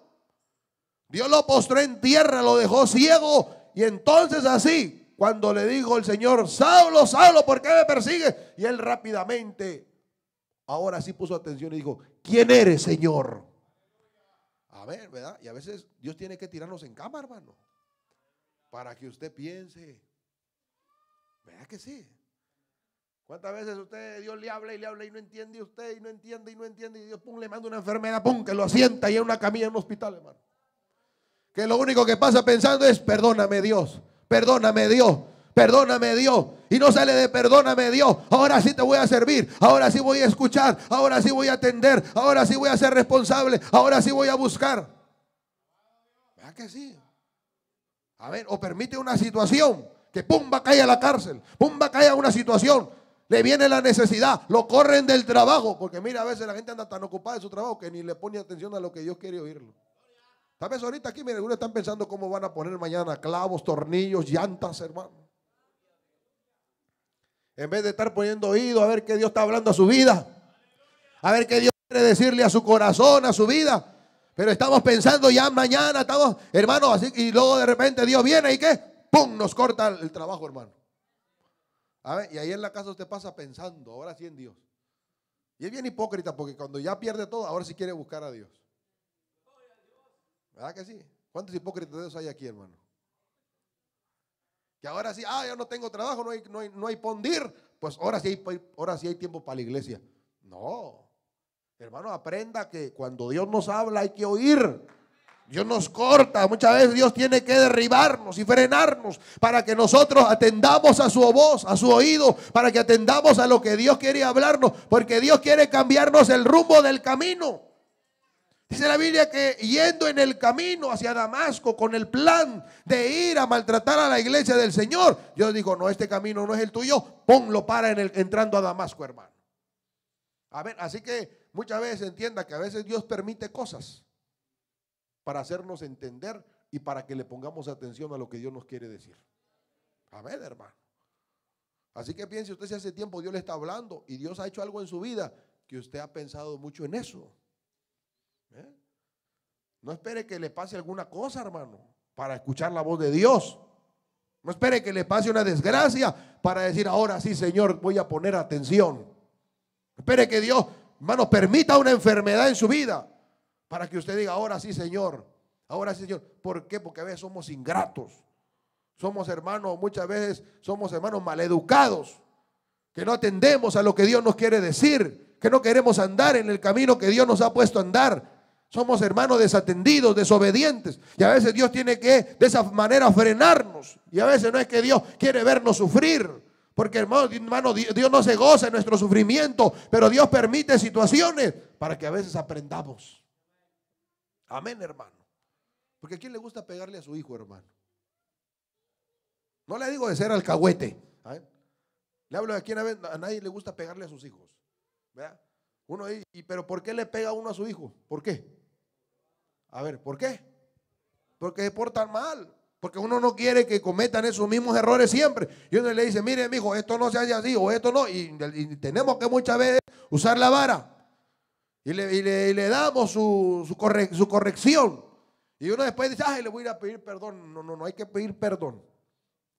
Dios lo postró en tierra, lo dejó ciego. Y entonces así, cuando le dijo el Señor, Saulo, Saulo, ¿por qué me persigues? Y él rápidamente, ahora sí puso atención y dijo, ¿quién eres, Señor? A ver, ¿verdad? Y a veces Dios tiene que tirarnos en cama, hermano, para que usted piense. ¿Verdad que sí? ¿Cuántas veces Dios le habla y no entiende usted y no entiende y Dios le manda una enfermedad, que lo asienta ahí en una camilla en un hospital, hermano? Que lo único que pasa pensando es, perdóname Dios, perdóname Dios, perdóname Dios. Y no sale de perdóname Dios. Ahora sí te voy a servir, ahora sí voy a escuchar, ahora sí voy a atender, ahora sí voy a ser responsable, ahora sí voy a buscar. ¿Verdad que sí? A ver, o permite una situación que pumba cae a la cárcel, pumba cae a una situación. Le viene la necesidad, lo corren del trabajo. Porque mira, a veces la gente anda tan ocupada de su trabajo que ni le pone atención a lo que Dios quiere oírlo. Tal vez ahorita aquí, miren, algunos están pensando cómo van a poner mañana clavos, tornillos, llantas, hermano. En vez de estar poniendo oído a ver qué Dios está hablando a su vida. A ver qué Dios quiere decirle a su corazón, a su vida. Pero estamos pensando ya mañana, estamos, hermano, así, y luego de repente Dios viene y ¿qué? ¡Pum! Nos corta el trabajo, hermano. A ver, y ahí en la casa usted pasa pensando, ahora sí en Dios. Y es bien hipócrita porque cuando ya pierde todo, ahora sí quiere buscar a Dios. ¿Verdad que sí? ¿Cuántos hipócritas de Dios hay aquí, hermano? Que ahora sí, yo no tengo trabajo, no hay pondir, pues ahora sí hay tiempo para la iglesia. No, hermano, aprenda que cuando Dios nos habla hay que oír. Dios nos corta, muchas veces Dios tiene que derribarnos y frenarnos para que nosotros atendamos a su voz, a su oído, para que atendamos a lo que Dios quiere hablarnos, porque Dios quiere cambiarnos el rumbo del camino. Dice la Biblia que yendo en el camino hacia Damasco con el plan de ir a maltratar a la iglesia del Señor, Dios dijo, no, este camino no es el tuyo, ponlo entrando a Damasco, hermano. A ver, así que muchas veces entienda que a veces Dios permite cosas para hacernos entender y para que le pongamos atención a lo que Dios nos quiere decir. Amén, hermano. Así que piense usted si hace tiempo Dios le está hablando y Dios ha hecho algo en su vida que usted ha pensado mucho en eso. No espere que le pase alguna cosa, hermano, para escuchar la voz de Dios. No espere que le pase una desgracia para decir, ahora sí, Señor, voy a poner atención. Espere que Dios, hermano, permita una enfermedad en su vida para que usted diga, ahora sí, Señor. Ahora sí, Señor. ¿Por qué? Porque a veces somos ingratos. Somos hermanos, muchas veces somos hermanos maleducados, que no atendemos a lo que Dios nos quiere decir, que no queremos andar en el camino que Dios nos ha puesto a andar. Somos hermanos desatendidos, desobedientes. Y a veces Dios tiene que de esa manera frenarnos. Y a veces no es que Dios quiere vernos sufrir. Porque hermano, Dios no se goza en nuestro sufrimiento. Pero Dios permite situaciones para que a veces aprendamos. Amén, hermano. Porque ¿a quién le gusta pegarle a su hijo, hermano? No le digo de ser alcahuete. Le hablo de quién a nadie le gusta pegarle a sus hijos. ¿Verdad? Uno dice, pero ¿por qué le pega uno a su hijo? ¿Por qué? A ver, ¿por qué? Porque se portan mal. Porque uno no quiere que cometan esos mismos errores siempre. Y uno le dice, mire, mijo, esto no se hace así o esto no. Y tenemos que muchas veces usar la vara. Y le damos su corrección. Y uno después dice, le voy a ir a pedir perdón. No hay que pedir perdón.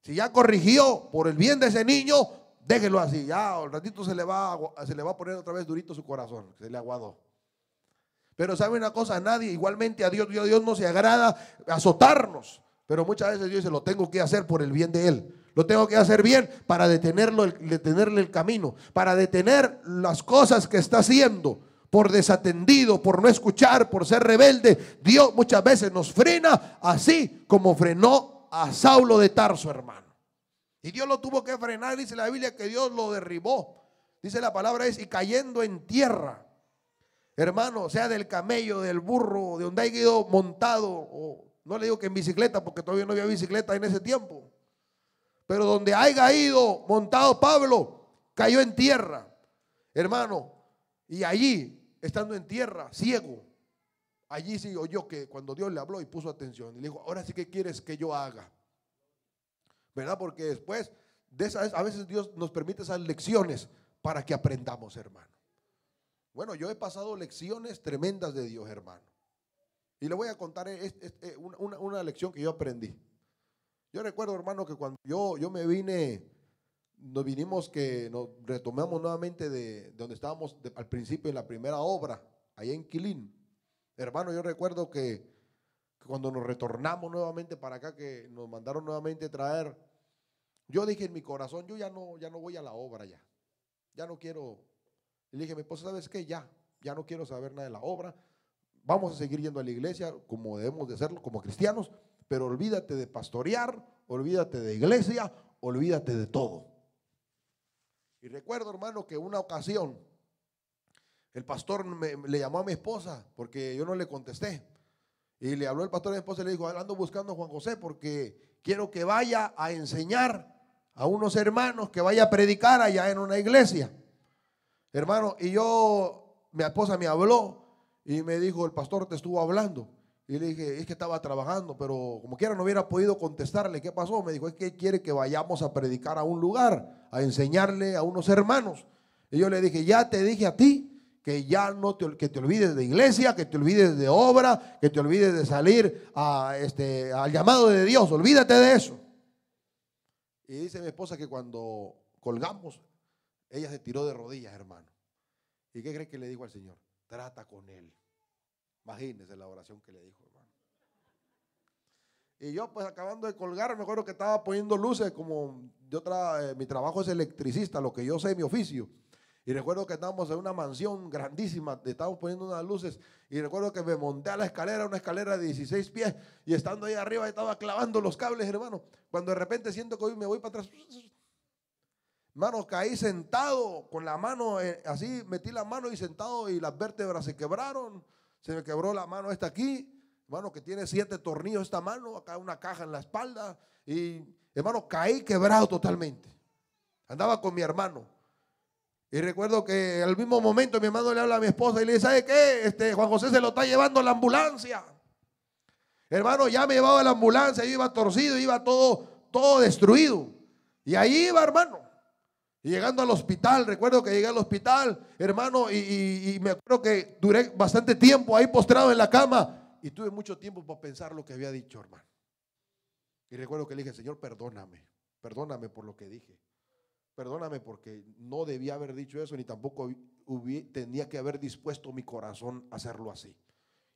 Si ya corrigió por el bien de ese niño, déjelo así. Ya al ratito se le va a poner otra vez durito su corazón. Se le aguadó. Pero ¿sabe una cosa? Nadie, igualmente a Dios no se agrada azotarnos. Pero muchas veces Dios dice, lo tengo que hacer por el bien de Él. Lo tengo que hacer bien para detenerle el camino, para detener las cosas que está haciendo. Por desatendido, por no escuchar, por ser rebelde, Dios muchas veces nos frena, así como frenó a Saulo de Tarso, hermano. Y Dios lo tuvo que frenar. Dice la Biblia que Dios lo derribó. Dice la palabra y cayendo en tierra. Hermano, sea del camello, del burro, de donde haya ido montado, o no le digo que en bicicleta, porque todavía no había bicicleta en ese tiempo, pero donde haya ido montado Pablo, cayó en tierra, hermano, y allí, estando en tierra, ciego, allí sí oyó que cuando Dios le habló y puso atención, y le dijo, ahora sí, ¿qué quieres que yo haga? ¿Verdad? Porque después de esas, a veces Dios nos permite esas lecciones para que aprendamos, hermano. Bueno, yo he pasado lecciones tremendas de Dios, hermano. Y le voy a contar una lección que yo aprendí. Yo recuerdo, hermano, que cuando yo me vine, nos retomamos nuevamente de donde estábamos al principio en la primera obra, allá en Quilín. Hermano, yo recuerdo que cuando nos retornamos nuevamente para acá, que nos mandaron nuevamente traer, yo dije en mi corazón, yo ya no voy a la obra ya no quiero. Y le dije a mi esposa, ¿sabes qué? Ya no quiero saber nada de la obra. Vamos a seguir yendo a la iglesia como debemos de hacerlo como cristianos, pero olvídate de pastorear, olvídate de iglesia, olvídate de todo. Y recuerdo, hermano, que una ocasión el pastor le llamó a mi esposa porque yo no le contesté. Y le habló el pastor a mi esposa y le dijo, ando buscando a Juan José porque quiero que vaya a enseñar a unos hermanos, que vaya a predicar allá en una iglesia. Hermano, y mi esposa me habló y me dijo, el pastor te estuvo hablando. Y le dije, es que estaba trabajando, pero como quiera no hubiera podido contestarle. ¿Qué pasó? Me dijo, es que quiere que vayamos a predicar a un lugar, a enseñarle a unos hermanos. Y yo le dije, ya te dije a ti que ya no que te olvides de iglesia, que te olvides de obra, que te olvides de salir al llamado de Dios. Olvídate de eso. Y dice mi esposa que cuando colgamos, ella se tiró de rodillas, hermano. ¿Y qué cree que le dijo al Señor? Trata con él. Imagínense la oración que le dijo, hermano. Y yo pues acabando de colgar, me acuerdo que estaba poniendo luces como mi trabajo es electricista, lo que yo sé, mi oficio. Y recuerdo que estábamos en una mansión grandísima, estábamos poniendo unas luces. Y recuerdo que me monté a la escalera, una escalera de 16 pies. Y estando ahí arriba estaba clavando los cables, hermano. Cuando de repente siento que hoy me voy para atrás. Hermano, caí sentado con la mano, así metí la mano y sentado y las vértebras se quebraron. Se me quebró la mano esta aquí, hermano, que tiene 7 tornillos esta mano, acá una caja en la espalda. Y hermano, caí quebrado totalmente. Andaba con mi hermano. Y recuerdo que al mismo momento mi hermano le habla a mi esposa y le dice, ¿sabe qué? Juan José se lo está llevando la ambulancia. Hermano, ya me llevaba la ambulancia, yo iba torcido, iba todo destruido. Y ahí iba, hermano. Y llegando al hospital, recuerdo que llegué al hospital, hermano, y me acuerdo que duré bastante tiempo ahí postrado en la cama. Y tuve mucho tiempo para pensar lo que había dicho, hermano. Y recuerdo que le dije, Señor, perdóname por lo que dije. Perdóname porque no debía haber dicho eso, ni tampoco tenía que haber dispuesto mi corazón a hacerlo así.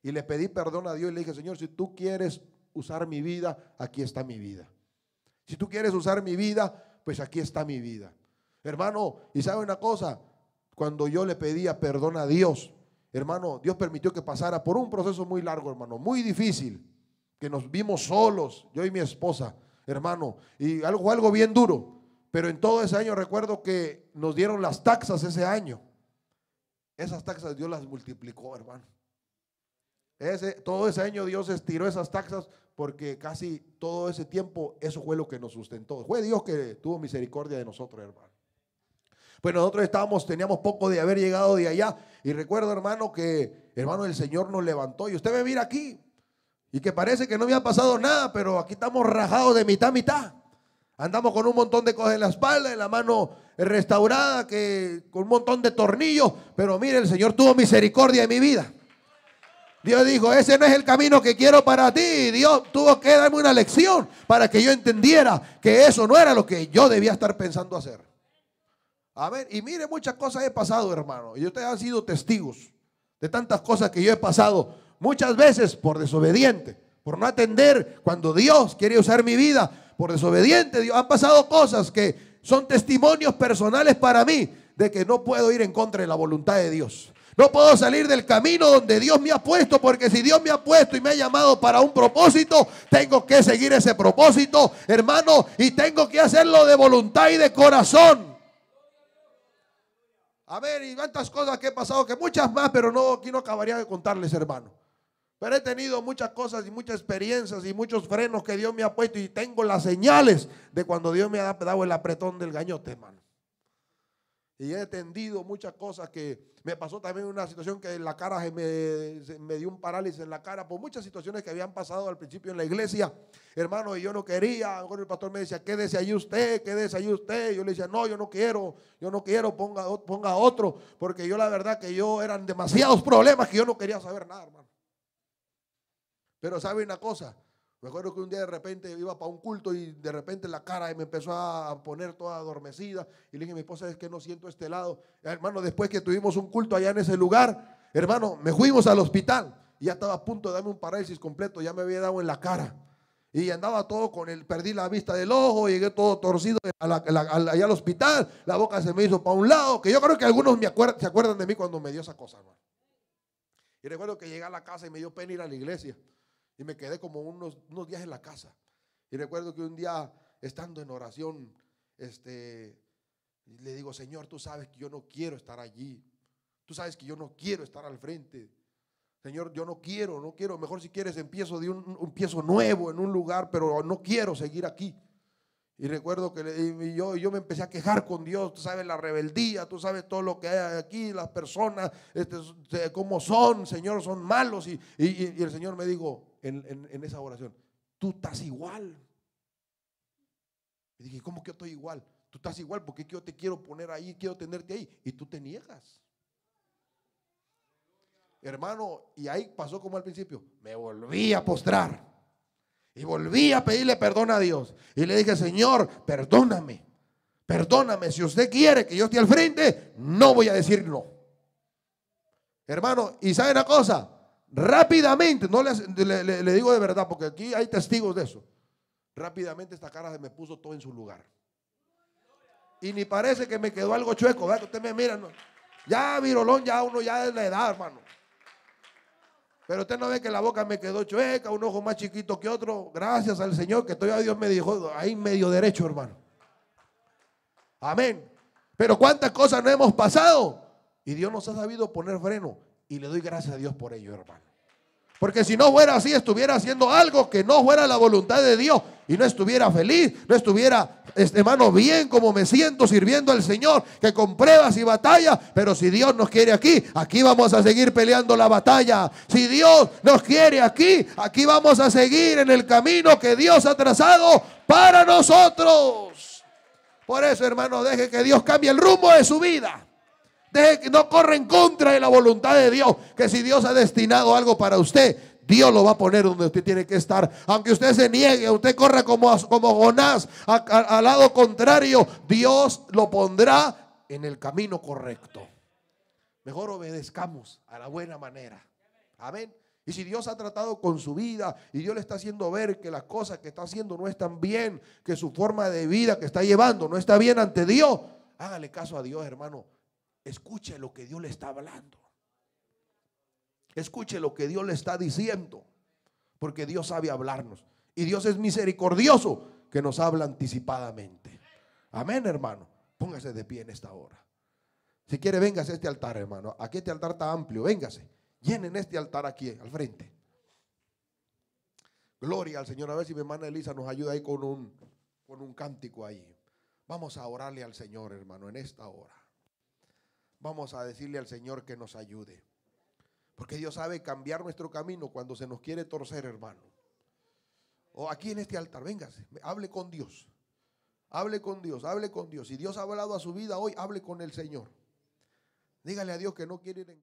Y le pedí perdón a Dios y le dije, Señor, si tú quieres usar mi vida, aquí está mi vida. Si tú quieres usar mi vida, pues aquí está mi vida. Hermano, y sabe una cosa, cuando yo le pedía perdón a Dios, hermano, Dios permitió que pasara por un proceso muy largo, hermano, muy difícil, que nos vimos solos, yo y mi esposa, hermano, y algo bien duro. Pero en todo ese año recuerdo que nos dieron las taxas ese año. Esas taxas Dios las multiplicó, hermano. Todo ese año Dios estiró esas taxas porque casi todo ese tiempo eso fue lo que nos sustentó. Fue Dios que tuvo misericordia de nosotros, hermano. Pues nosotros teníamos poco de haber llegado de allá. Y recuerdo, hermano, que hermano el Señor nos levantó. Y usted me mira aquí. Y que parece que no me ha pasado nada, pero aquí estamos rajados de mitad a mitad. Andamos con un montón de cosas en la espalda, en la mano restaurada, con un montón de tornillos. Pero mire, el Señor tuvo misericordia de mi vida. Dios dijo, ese no es el camino que quiero para ti. Dios tuvo que darme una lección para que yo entendiera que eso no era lo que yo debía estar pensando hacer. Amén. Y mire, muchas cosas he pasado, hermano. Y ustedes han sido testigos de tantas cosas que yo he pasado, muchas veces por desobediente, por no atender cuando Dios quiere usar mi vida, por desobediente. Han pasado cosas que son testimonios personales para mí de que no puedo ir en contra de la voluntad de Dios. No puedo salir del camino donde Dios me ha puesto, porque si Dios me ha puesto y me ha llamado para un propósito, tengo que seguir ese propósito, hermano, y tengo que hacerlo de voluntad y de corazón. A ver, y tantas cosas que he pasado, que muchas más, pero no, aquí no acabaría de contarles, hermano. Pero he tenido muchas cosas y muchas experiencias y muchos frenos que Dios me ha puesto, y tengo las señales de cuando Dios me ha dado el apretón del gañote, hermano. Y he entendido muchas cosas. Que me pasó también una situación que en la cara me dio un parálisis en la cara por muchas situaciones que habían pasado al principio en la iglesia, hermano, y yo no quería. El pastor me decía, quédese allí usted, quédese allí usted. Yo le decía, no, yo no quiero, ponga otro, porque yo la verdad que eran demasiados problemas que yo no quería saber nada, hermano. Pero sabe una cosa, me acuerdo que un día de repente iba para un culto y de repente la cara me empezó a poner toda adormecida, y le dije a mi esposa, es que no siento este lado. Hermano, después que tuvimos un culto allá en ese lugar, hermano, me fuimos al hospital y ya estaba a punto de darme un parálisis completo, ya me había dado en la cara y andaba todo perdí la vista del ojo, llegué todo torcido allá al hospital, la boca se me hizo para un lado, que yo creo que algunos se acuerdan de mí cuando me dio esa cosa, hermano. Y recuerdo que llegué a la casa y me dio pena ir a la iglesia. Y me quedé como unos días en la casa. Y recuerdo que un día, estando en oración, le digo, Señor, tú sabes que yo no quiero estar allí. Tú sabes que yo no quiero estar al frente. Señor, yo no quiero. Mejor si quieres empiezo nuevo en un lugar, pero no quiero seguir aquí. Y recuerdo que yo me empecé a quejar con Dios. Tú sabes la rebeldía, tú sabes todo lo que hay aquí, las personas, cómo son, Señor, son malos. Y el Señor me dijo en esa oración, tú estás igual. Y dije, ¿cómo que yo estoy igual? Tú estás igual porque yo te quiero poner ahí, quiero tenerte ahí, y tú te niegas. Hermano, y ahí pasó como al principio, me volví a postrar. Y volví a pedirle perdón a Dios. Y le dije, Señor, perdóname. Si usted quiere que yo esté al frente, no voy a decir no. Hermano, y ¿sabe una cosa? Rápidamente, no le digo de verdad, porque aquí hay testigos de eso. Rápidamente esta cara se me puso todo en su lugar. Y ni parece que me quedó algo chueco, ¿verdad? Que usted me mira, no. Ya virolón, ya uno ya es la edad, hermano. Pero usted no ve que la boca me quedó chueca, un ojo más chiquito que otro. Gracias al Señor que todavía Dios me dijo ahí medio derecho, hermano. Amén. Pero cuántas cosas no hemos pasado y Dios nos ha sabido poner freno, y le doy gracias a Dios por ello, hermano. Porque si no fuera así, estuviera haciendo algo que no fuera la voluntad de Dios y no estuviera feliz, no estuviera, hermano, bien como me siento sirviendo al Señor, que con pruebas y batallas. Pero si Dios nos quiere aquí vamos a seguir peleando la batalla. Si Dios nos quiere aquí vamos a seguir en el camino que Dios ha trazado para nosotros. Por eso, hermano, deje que Dios cambie el rumbo de su vida. Deje que no corra en contra de la voluntad de Dios. Que si Dios ha destinado algo para usted, Dios lo va a poner donde usted tiene que estar. Aunque usted se niegue, usted corra como Jonás al lado contrario, Dios lo pondrá en el camino correcto. Mejor obedezcamos a la buena manera. Amén. Y si Dios ha tratado con su vida y Dios le está haciendo ver que las cosas que está haciendo no están bien, que su forma de vida que está llevando no está bien ante Dios, hágale caso a Dios, hermano. Escuche lo que Dios le está hablando. Escuche lo que Dios le está diciendo. Porque Dios sabe hablarnos. Y Dios es misericordioso que nos habla anticipadamente. Amén, hermano. Póngase de pie en esta hora. Si quiere, véngase a este altar, hermano. Aquí este altar está amplio. Véngase. Llenen este altar aquí al frente. Gloria al Señor. A ver si mi hermana Elisa nos ayuda ahí con un cántico ahí. Vamos a orarle al Señor, hermano, en esta hora. Vamos a decirle al Señor que nos ayude. Porque Dios sabe cambiar nuestro camino cuando se nos quiere torcer, hermano. O aquí en este altar, véngase, hable con Dios. Hable con Dios, hable con Dios. Si Dios ha hablado a su vida hoy, hable con el Señor. Dígale a Dios que no quiere ir en